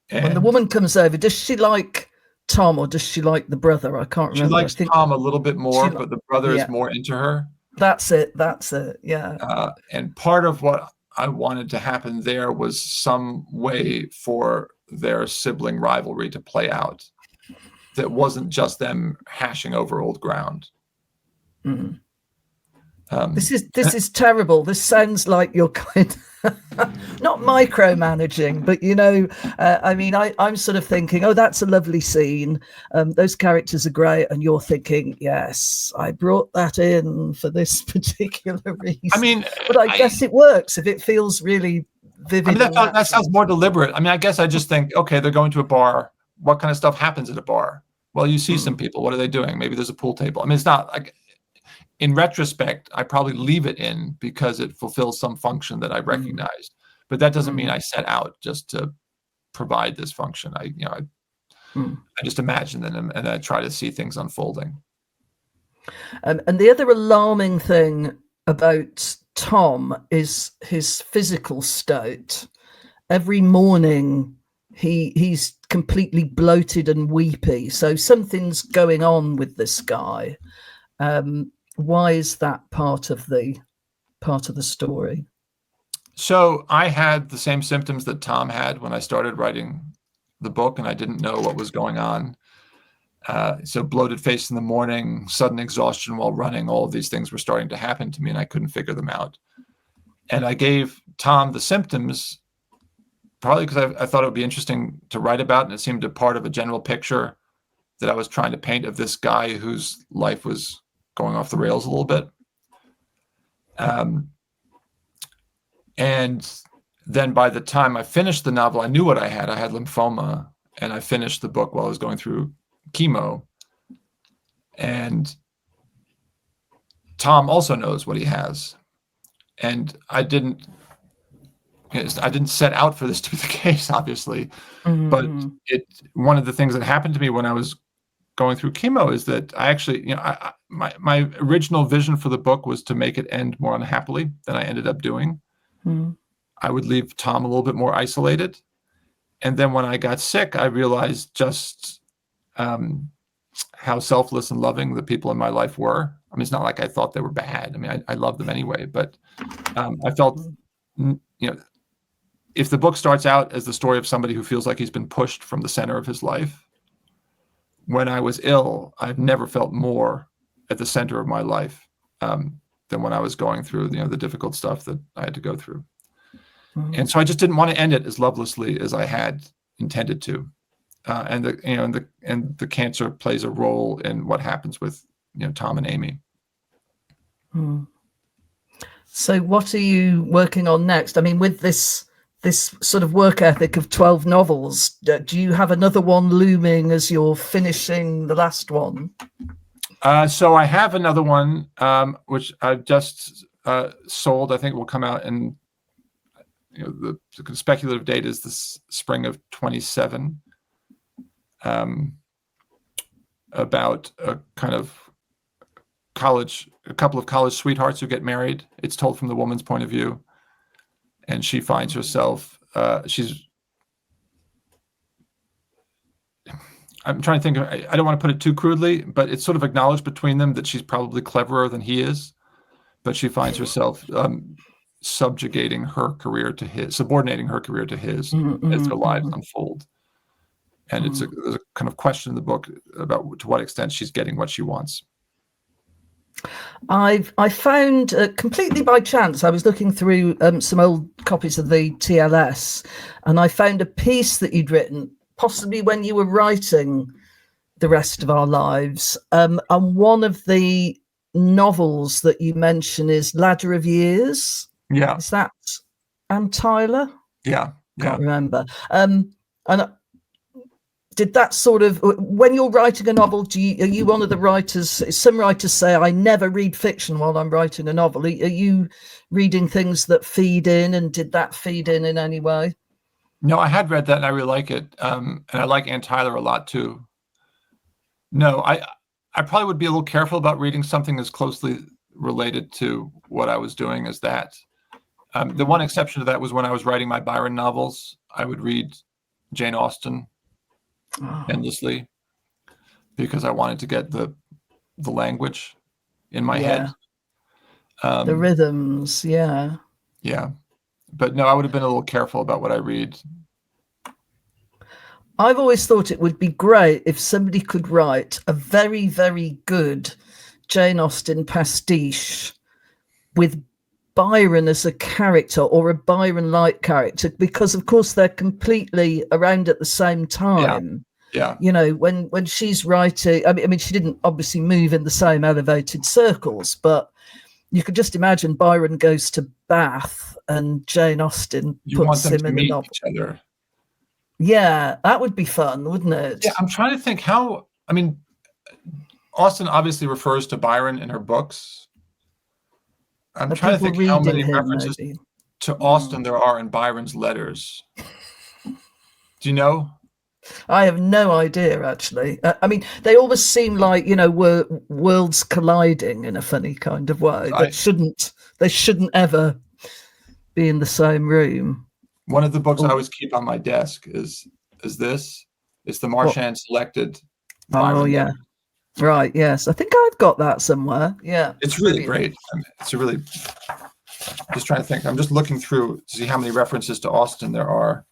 Speaker 1: when the woman comes over, does she like Tom or does she like the brother? I can't remember.
Speaker 2: She likes Tom a little bit more, but the brother is more into her.
Speaker 1: That's it. Yeah.
Speaker 2: And part of what I wanted to happen there was some way for their sibling rivalry to play out that wasn't just them hashing over old ground.
Speaker 1: Mm. This is terrible. This sounds like you're kind of not micromanaging, but I mean, I'm sort of thinking, oh, that's a lovely scene. Those characters are great, and you're thinking, yes, I brought that in for this particular reason.
Speaker 2: I mean,
Speaker 1: but I guess it works if it feels really vivid.
Speaker 2: I mean, that sounds more deliberate. I mean, I guess I just think, okay, they're going to a bar. What kind of stuff happens at a bar? Well, you see some people. What are they doing? Maybe there's a pool table. I mean, it's not like. In retrospect, I probably leave it in because it fulfills some function that I recognized, but that doesn't mean I set out just to provide this function. I just imagine them and I try to see things unfolding.
Speaker 1: And the other alarming thing about Tom is his physical state. Every morning he's completely bloated and weepy. So something's going on with this guy. Why is that part of the story? So
Speaker 2: I had the same symptoms that Tom had when I started writing the book, and I didn't know what was going on. So bloated face in the morning, sudden exhaustion while running, all of these things were starting to happen to me, and I couldn't figure them out. And I gave Tom the symptoms, probably because I thought it would be interesting to write about, and it seemed a part of a general picture that I was trying to paint of this guy whose life was going off the rails a little bit. And then by the time I finished the novel, I knew what I had. I had lymphoma, and I finished the book while I was going through chemo. And Tom also knows what he has. And I didn't set out for this to be the case, obviously. But one of the things that happened to me when I was going through chemo is that I actually, my original vision for the book was to make it end more unhappily than I ended up doing. I would leave Tom a little bit more isolated. And then when I got sick, I realized just how selfless and loving the people in my life were. I mean, it's not like I thought they were bad. I mean, I loved them anyway, but I felt, if the book starts out as the story of somebody who feels like he's been pushed from the center of his life, when I was ill, I've never felt more at the center of my life than when I was going through, the difficult stuff that I had to go through. And so I just didn't want to end it as lovelessly as I had intended to. And the cancer plays a role in what happens with, Tom and Amy.
Speaker 1: So what are you working on next? I mean, with this sort of work ethic of 12 novels, do you have another one looming as you're finishing the last one?
Speaker 2: So I have another one, which I've just sold. I think it will come out in, the speculative date is the spring of 27, about a couple of college sweethearts who get married. It's told from the woman's point of view. And she finds herself, I'm trying to think, I don't want to put it too crudely, but it's sort of acknowledged between them that she's probably cleverer than he is, but she finds herself subjugating her career to his, subordinating her career to his as their lives unfold. And there's a kind of question in the book about to what extent she's getting what she wants. I found completely by chance, I was looking through some old copies of the TLS, and I found a piece that you'd written, possibly when you were writing The Rest of Our Lives. And one of the novels that you mention is Ladder of Years. Yeah.
Speaker 1: Is that Anne Tyler?
Speaker 2: Yeah.
Speaker 1: Can't remember. And did that sort of, when you're writing a novel, are you one of the writers? Some writers say, I never read fiction while I'm writing a novel. Are you reading things that feed in, and did that feed in any way?
Speaker 2: No, I had read that and I really like it. And I like Ann Tyler a lot too. No, I probably would be a little careful about reading something as closely related to what I was doing as that. The one exception to that was when I was writing my Byron novels. I would read Jane Austen endlessly because I wanted to get the language in my head.
Speaker 1: The rhythms, yeah.
Speaker 2: But no, I would have been a little careful about what I read.
Speaker 1: I've always thought it would be great if somebody could write a very, very good Jane Austen pastiche with Byron as a character, or a Byron-like character, because of course they're completely around at the same time.
Speaker 2: Yeah.
Speaker 1: You know, when she's writing, I mean, she didn't obviously move in the same elevated circles, but you could just imagine Byron goes to Bath and Jane Austen puts him in the novel.
Speaker 2: Each other.
Speaker 1: Yeah, that would be fun, wouldn't it?
Speaker 2: Yeah, I'm trying to think how, I mean, Austen obviously refers to Byron in her books. I'm trying to think how many references to Austen there are in Byron's letters. Do you know?
Speaker 1: I have no idea, actually. I mean, they always seem like, you know, worlds colliding in a funny kind of way. They shouldn't ever be in the same room.
Speaker 2: One of the books I always keep on my desk is this. It's the Marchand Selected Byron.
Speaker 1: Oh, yeah. Right, yes. I think I've got that somewhere. Yeah.
Speaker 2: It's really great. It's a really, just trying to think. I'm just looking through to see how many references to Austen there are.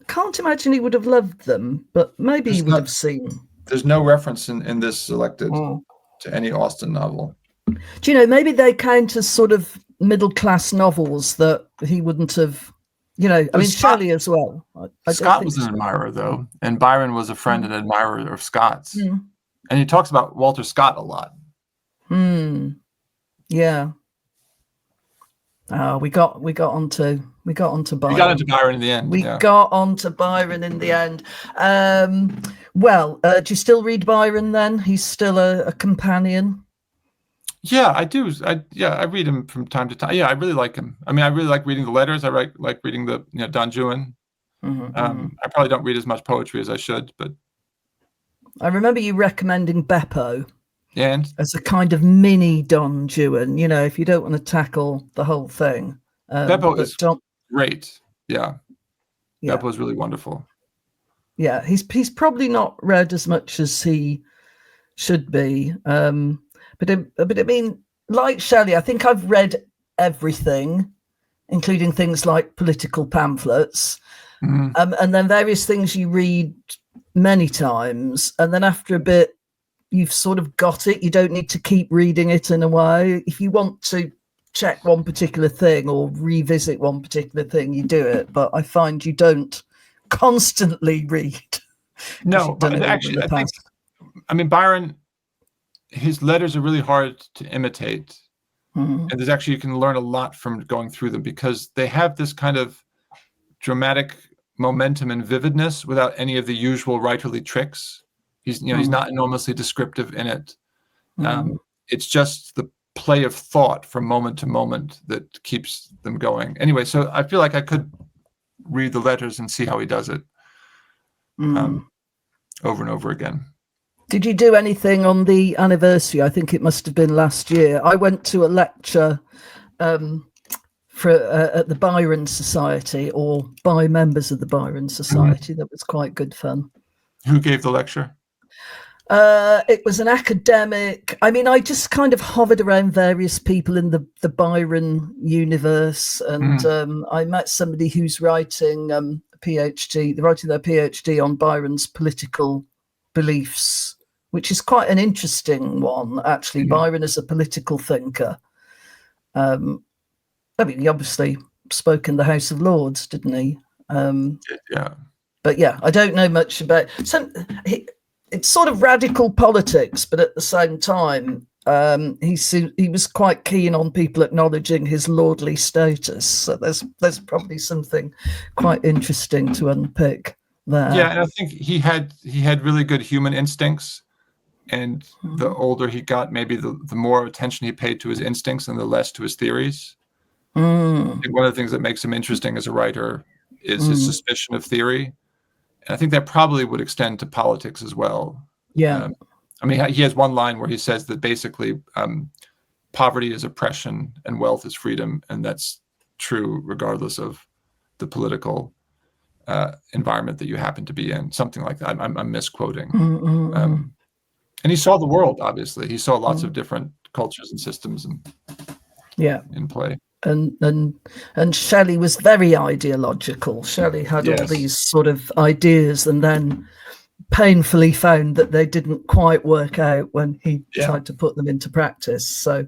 Speaker 1: Can't imagine he would have loved them, but maybe he would have seen.
Speaker 2: There's no reference in this selected to any Austen novel.
Speaker 1: Do you know, maybe they count as sort of middle-class novels that he wouldn't have, you know, I mean, Shelley as well.
Speaker 2: Scott was an admirer, though, and Byron was a friend and admirer of Scott's. And he talks about Walter Scott a lot.
Speaker 1: Yeah. We got onto Byron.
Speaker 2: We got into Byron in the end.
Speaker 1: We got onto Byron in the end. Well, do you still read Byron then? He's still a companion?
Speaker 2: Yeah, I do. I read him from time to time. Yeah, I really like him. I mean, I really like reading the letters. I like reading the Don Juan. I probably don't read as much poetry as I should, but
Speaker 1: I remember you recommending Beppo.
Speaker 2: And
Speaker 1: as a kind of mini Don Juan, you know, if you don't want to tackle the whole thing.
Speaker 2: Beppo is great. Yeah. Beppo is really wonderful.
Speaker 1: Yeah, he's probably not read as much as he should be. But I mean, like Shelley, I think I've read everything, including things like political pamphlets, and then various things you read many times, and then after a bit, you've sort of got it. You don't need to keep reading it in a way. If you want to check one particular thing or revisit one particular thing, you do it. But I find you don't constantly read.
Speaker 2: No, but actually, I mean, Byron, his letters are really hard to imitate. And there's actually, you can learn a lot from going through them because they have this kind of dramatic momentum and vividness without any of the usual writerly tricks. He's not enormously descriptive in it. It's just the play of thought from moment to moment that keeps them going. Anyway, so I feel like I could read the letters and see how he does it over and over again.
Speaker 1: Did you do anything on the anniversary? I think it must have been last year. I went to a lecture at the Byron Society, or by members of the Byron Society. That was quite good fun.
Speaker 2: Who gave the lecture?
Speaker 1: It was an academic. I mean, I just kind of hovered around various people in the Byron universe, and I met somebody who's writing a PhD. They're writing their PhD on Byron's political beliefs, which is quite an interesting one, actually. Byron is a political thinker. I mean, he obviously spoke in the House of Lords, didn't he?
Speaker 2: Yeah.
Speaker 1: But yeah, I don't know much about. It's sort of radical politics, but at the same time, he was quite keen on people acknowledging his lordly status. So there's probably something quite interesting to unpick there.
Speaker 2: Yeah, and I think he had really good human instincts, and the older he got, maybe the more attention he paid to his instincts and the less to his theories. I think one of the things that makes him interesting as a writer is his suspicion of theory, and I think that probably would extend to politics as well.
Speaker 1: Yeah.
Speaker 2: I mean, he has one line where he says that basically poverty is oppression and wealth is freedom, and that's true regardless of the political environment that you happen to be in. Something like that. I'm misquoting. And he saw the world. Obviously, he saw lots of different cultures and systems in play.
Speaker 1: And Shelley was very ideological. Shelley had all these sort of ideas, and then painfully found that they didn't quite work out when he tried to put them into practice. So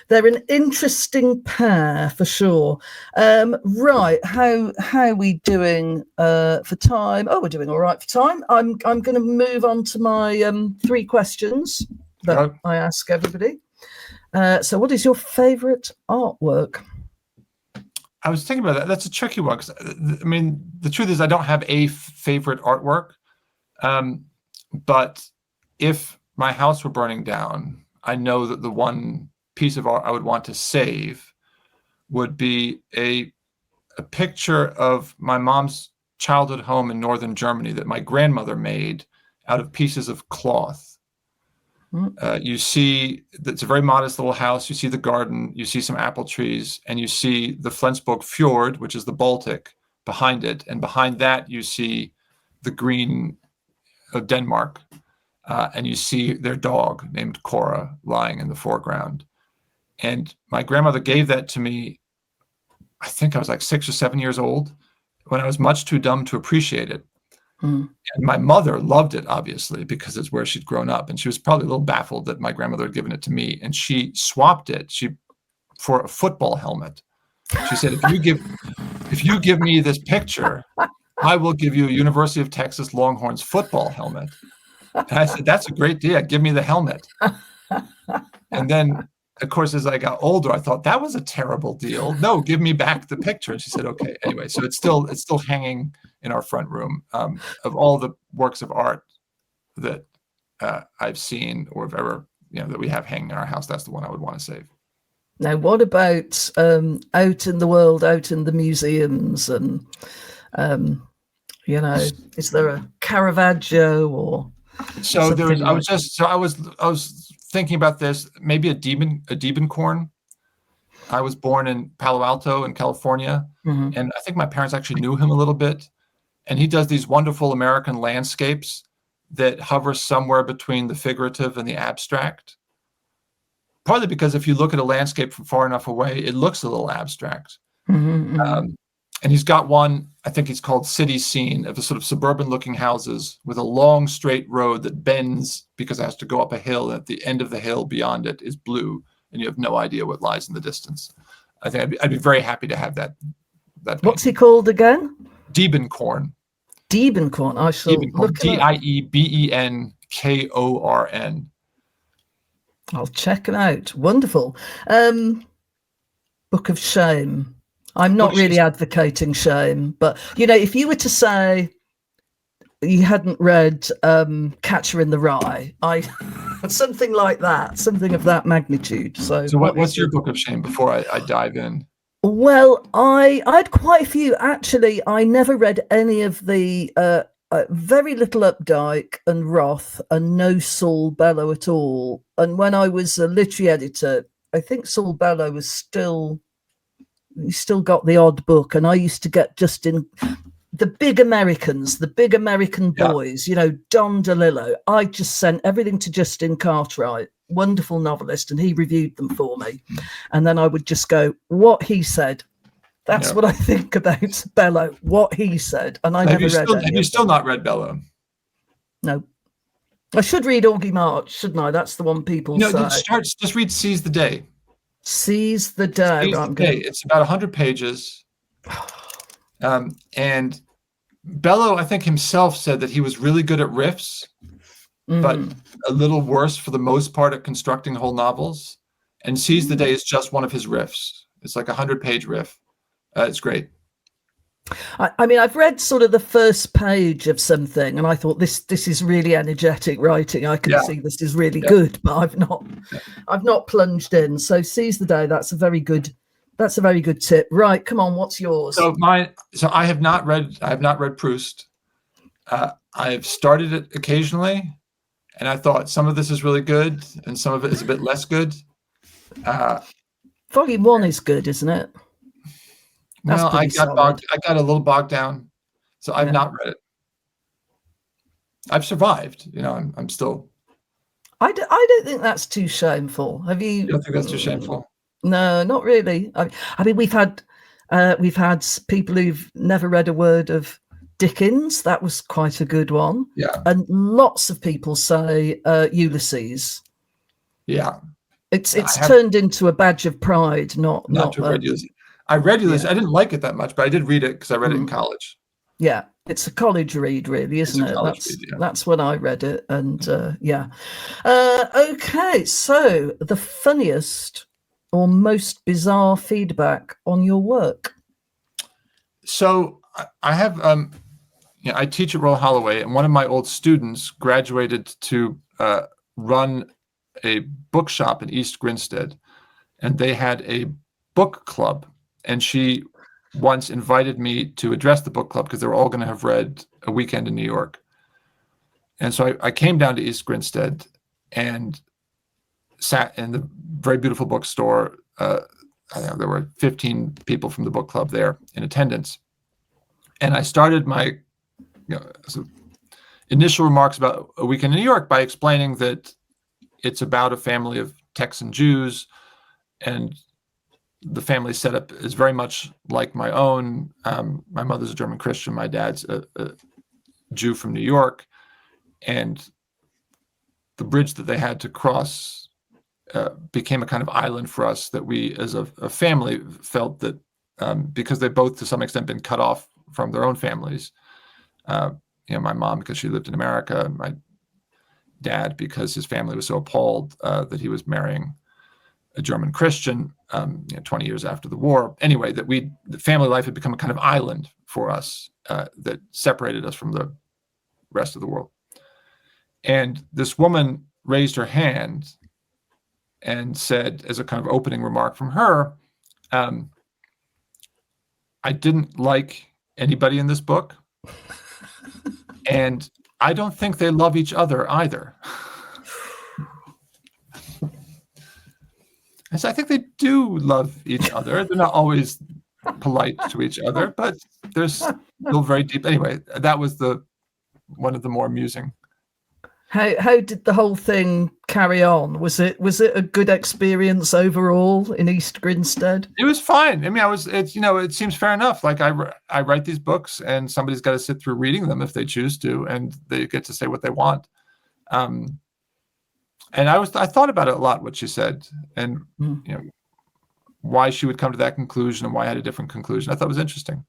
Speaker 1: they're an interesting pair for sure. Right, how are we doing for time? Oh, we're doing all right for time. I'm going to move on to my 3 questions that I ask everybody. So what is your favorite artwork?
Speaker 2: I was thinking about that. That's a tricky one, because I mean, the truth is I don't have a favorite artwork. But if my house were burning down, I know that the one piece of art I would want to save would be a picture of my mom's childhood home in northern Germany that my grandmother made out of pieces of cloth. You see, it's a very modest little house. You see the garden, you see some apple trees, and you see the Flensburg Fjord, which is the Baltic, behind it. And behind that, you see the green of Denmark, and you see their dog named Cora lying in the foreground. And my grandmother gave that to me, I think I was like 6 or 7 years old, when I was much too dumb to appreciate it. And my mother loved it, obviously, because it's where she'd grown up, and she was probably a little baffled that my grandmother had given it to me, and she swapped it for a football helmet. She said, if you give me this picture, I will give you a University of Texas Longhorns football helmet. And I said, that's a great deal. Give me the helmet. And then, of course, as I got older, I thought that was a terrible deal. No, give me back the picture. And she said, okay. Anyway, so it's still hanging in our front room. Of all the works of art that I've seen or have ever, that we have hanging in our house, that's the one I would want to save.
Speaker 1: Now, what about out in the world, out in the museums, and is there a Caravaggio or?
Speaker 2: So there was. I was thinking about this. Maybe a Diebenkorn. I was born in Palo Alto in California, and I think my parents actually knew him a little bit. And he does these wonderful American landscapes that hover somewhere between the figurative and the abstract. Partly because if you look at a landscape from far enough away, it looks a little abstract. And he's got one, I think he's called City Scene, of the sort of suburban-looking houses with a long straight road that bends because it has to go up a hill, and at the end of the hill beyond it is blue, and you have no idea what lies in the distance. I think I'd be very happy to have that.
Speaker 1: What's he called again?
Speaker 2: Diebenkorn.
Speaker 1: Diebenkorn. I shall look it up.
Speaker 2: Diebenkorn.
Speaker 1: I'll check it out. Wonderful. Book of Shame. I'm not really advocating shame, but if you were to say you hadn't read Catcher in the Rye, something like that, something of that magnitude. So
Speaker 2: what's your book of shame before I dive in?
Speaker 1: Well, I had quite a few actually. I never read any of the very little Updike and Roth, and no Saul Bellow at all. And when I was a literary editor, I think Saul Bellow was still got the odd book, and I used to get just in the big American boys, Don DeLillo. I just sent everything to Justin Cartwright, wonderful novelist, and he reviewed them for me. And then I would just go, what he said. That's what I think about Bellow, what he said. And I never read it.
Speaker 2: Have you still not read Bellow?
Speaker 1: No. I should read Augie March, shouldn't I? That's the one people say.
Speaker 2: Just read Seize the Day.
Speaker 1: Seize the Day.
Speaker 2: It's about 100 pages. And Bellow, I think himself said that he was really good at riffs, but a little worse for the most part at constructing whole novels. And Seize the Day is just one of his riffs. It's like a 100-page riff. It's great.
Speaker 1: I mean, I've read sort of the first page of something, and I thought this is really energetic writing. I can see this is really good, but I've not plunged in. So Seize the Day. That's a very good tip. Right, come on, what's yours?
Speaker 2: So I have not read Proust. I've started it occasionally, and I thought some of this is really good, and some of it is a bit less good.
Speaker 1: Volume 1 is good, isn't it?
Speaker 2: Well, I got a little bogged down, so I've not read it. I've survived, I'm still.
Speaker 1: I don't think that's too shameful. Have you?
Speaker 2: You don't think that's too shameful?
Speaker 1: No, not really. I mean, we've had people who've never read a word of Dickens. That was quite a good one.
Speaker 2: Yeah.
Speaker 1: And lots of people say Ulysses.
Speaker 2: Yeah.
Speaker 1: It's turned into a badge of pride, not
Speaker 2: to read Ulysses. I read Ulysses. I didn't like it that much, but I did read it because I read it in college.
Speaker 1: Yeah, it's a college read, really, isn't it? That's when I read it, and okay, so the funniest or most bizarre feedback on your work.
Speaker 2: So I have, I teach at Royal Holloway, and one of my old students graduated to run a bookshop in East Grinstead, and they had a book club. And she once invited me to address the book club because they were all going to have read A Weekend in New York. And so I came down to East Grinstead and sat in the very beautiful bookstore. There were 15 people from the book club there in attendance. And I started my initial remarks about A Weekend in New York by explaining that it's about a family of Texan Jews, and the family setup is very much like my own. My mother's a German Christian. My dad's a Jew from New York. And the bridge that they had to cross became a kind of island for us that we, as a family, felt that because they've both, to some extent, been cut off from their own families. My mom, because she lived in America, my dad, because his family was so appalled that he was marrying a German Christian 20 years after the war. Anyway, the family life had become a kind of island for us that separated us from the rest of the world. And this woman raised her hand and said, as a kind of opening remark from her, I didn't like anybody in this book, and I don't think they love each other either. And so I think they do love each other. They're not always polite to each other, but they're still very deep. Anyway, that was one of the more amusing.
Speaker 1: How did the whole thing carry on? Was it a good experience overall in East Grinstead? It
Speaker 2: was fine. I mean, it seems fair enough. Like I write these books, and somebody's got to sit through reading them if they choose to, and they get to say what they want. And I thought about it a lot, what she said, and why she would come to that conclusion and why I had a different conclusion. I thought it was interesting.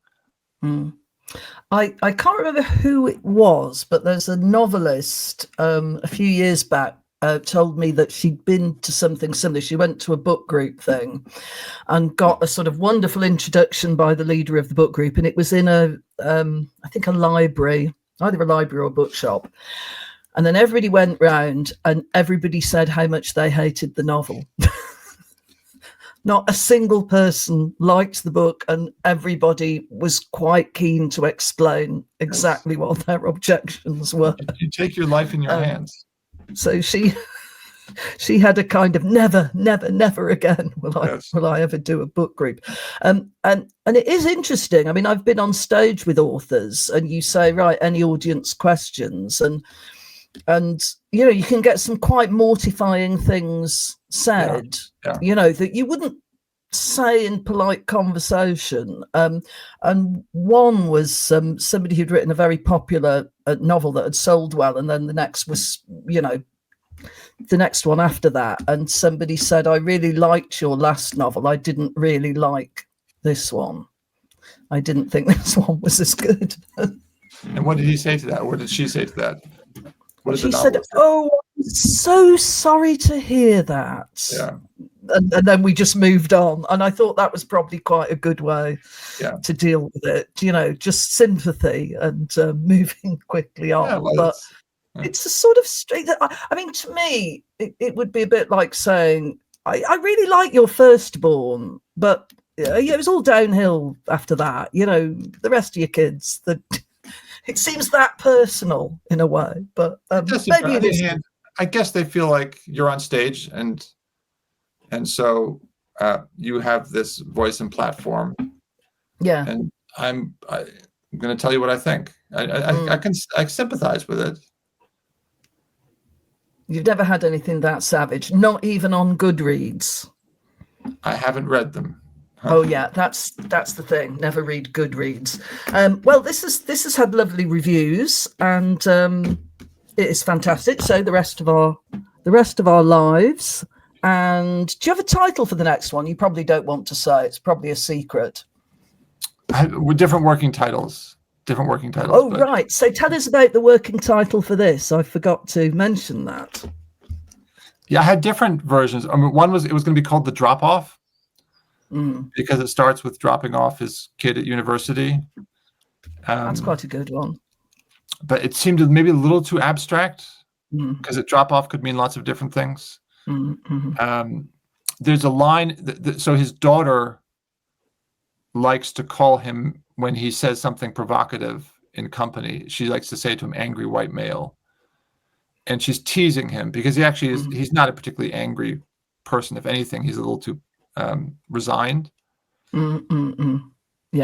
Speaker 1: I can't remember who it was, but there's a novelist a few years back told me that she'd been to something similar. She went to a book group thing and got a sort of wonderful introduction by the leader of the book group, and it was in I think a library, either a library or a bookshop. And then everybody went round and everybody said how much they hated the novel. Not a single person liked the book, and everybody was quite keen to explain exactly what their objections were.
Speaker 2: You take your life in your hands.
Speaker 1: So she had a kind of never again will I ever do a book group. And it is interesting. I mean, I've been on stage with authors, and you say, right, any audience questions, and you can get some quite mortifying things said, that you wouldn't say in polite conversation. And one was somebody who'd written a very popular novel that had sold well, and then the next was, the next one after that. And somebody said, I really liked your last novel. I didn't really like this one. I didn't think this one was as good.
Speaker 2: And what did he say to that? What did she say to that? What did
Speaker 1: she
Speaker 2: the
Speaker 1: said,
Speaker 2: novelist say?
Speaker 1: "Oh, I'm so sorry to hear that."
Speaker 2: Yeah.
Speaker 1: And then we just moved on. And I thought that was probably quite a good way to deal with it. You know, just sympathy and moving quickly on.
Speaker 2: Yeah, well,
Speaker 1: but it's a sort of straight. I mean, to me, it would be a bit like saying, I really like your firstborn, but it was all downhill after that. You know, the rest of your kids, it seems that personal in a way, but maybe it is.
Speaker 2: I guess they feel like you're on stage, and so you have this voice and platform.
Speaker 1: Yeah.
Speaker 2: And I'm going to tell you what I think. I sympathize with it.
Speaker 1: You've never had anything that savage, not even on Goodreads.
Speaker 2: I haven't read them.
Speaker 1: Oh yeah, that's the thing. Never read Goodreads. Well, this has had lovely reviews, and it is fantastic. So the rest of our lives. And do you have a title for the next one? You probably don't want to say. It's probably a secret.
Speaker 2: Different working titles.
Speaker 1: Oh, right. So tell us about the working title for this. I forgot to mention that.
Speaker 2: Yeah, I had different versions. I mean, it was going to be called The Drop Off, because it starts with dropping off his kid at university.
Speaker 1: That's quite a good one.
Speaker 2: But it seemed maybe a little too abstract, because drop off could mean lots of different things. There's a line, so his daughter likes to call him, when he says something provocative in company, she likes to say to him, "angry white male." And she's teasing him because he actually is, he's not a particularly angry person. If anything, he's a little too resigned.
Speaker 1: Yeah.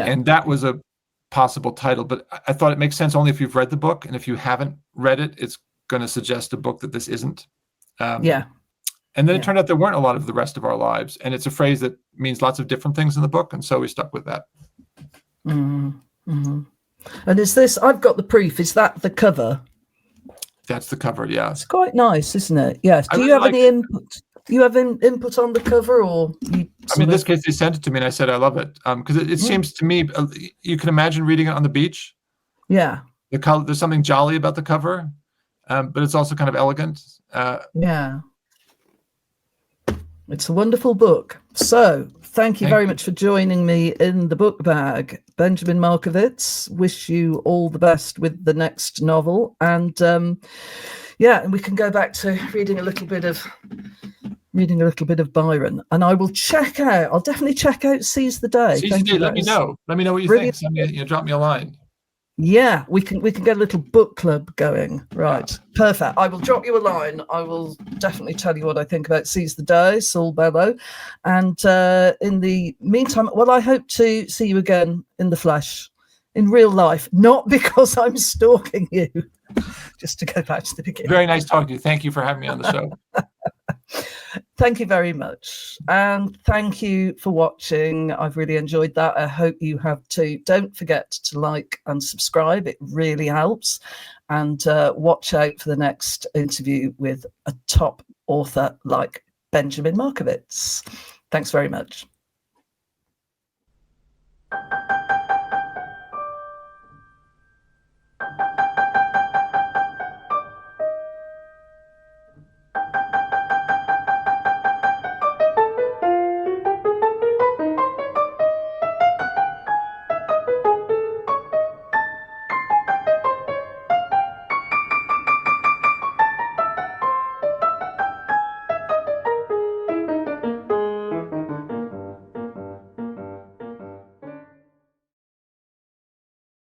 Speaker 2: And that was a possible title, but I thought it makes sense only if you've read the book. And if you haven't read it, it's going to suggest a book that this isn't.
Speaker 1: Yeah.
Speaker 2: And then it turned out there weren't a lot of the rest of our lives. And it's a phrase that means lots of different things in the book. And so we stuck with that.
Speaker 1: And is this, I've got the proof, is that the cover?
Speaker 2: That's the cover, yeah.
Speaker 1: It's quite nice, isn't it? Yes. Do you have any input? Do you have input on the cover, or?
Speaker 2: I mean, in this case, they sent it to me and I said, I love it. Because it seems to me, you can imagine reading it on the beach.
Speaker 1: Yeah.
Speaker 2: The color, there's something jolly about the cover, but it's also kind of elegant.
Speaker 1: Yeah. It's a wonderful book. So thank you very much for joining me in the book bag. Benjamin Markovits, wish you all the best with the next novel. And and we can go back to reading a little bit of Byron. And I will I'll definitely check out Seize the Day.
Speaker 2: Seize the Day, let me know. Let me know what you think. Send me, drop me a line. Yeah,
Speaker 1: we can get a little book club going. Right. Yeah. Perfect. I will drop you a line. I will definitely tell you what I think about Seize the Day, Saul Bellow. And in the meantime, well, I hope to see you again in the flesh, in real life, not because I'm stalking you, just to go back to the beginning.
Speaker 2: Very nice talking to you. Thank you for having me on the show.
Speaker 1: Thank you very much. And thank you for watching. I've really enjoyed that. I hope you have too. Don't forget to like and subscribe. It really helps. And watch out for the next interview with a top author like Benjamin Markovits. Thanks very much.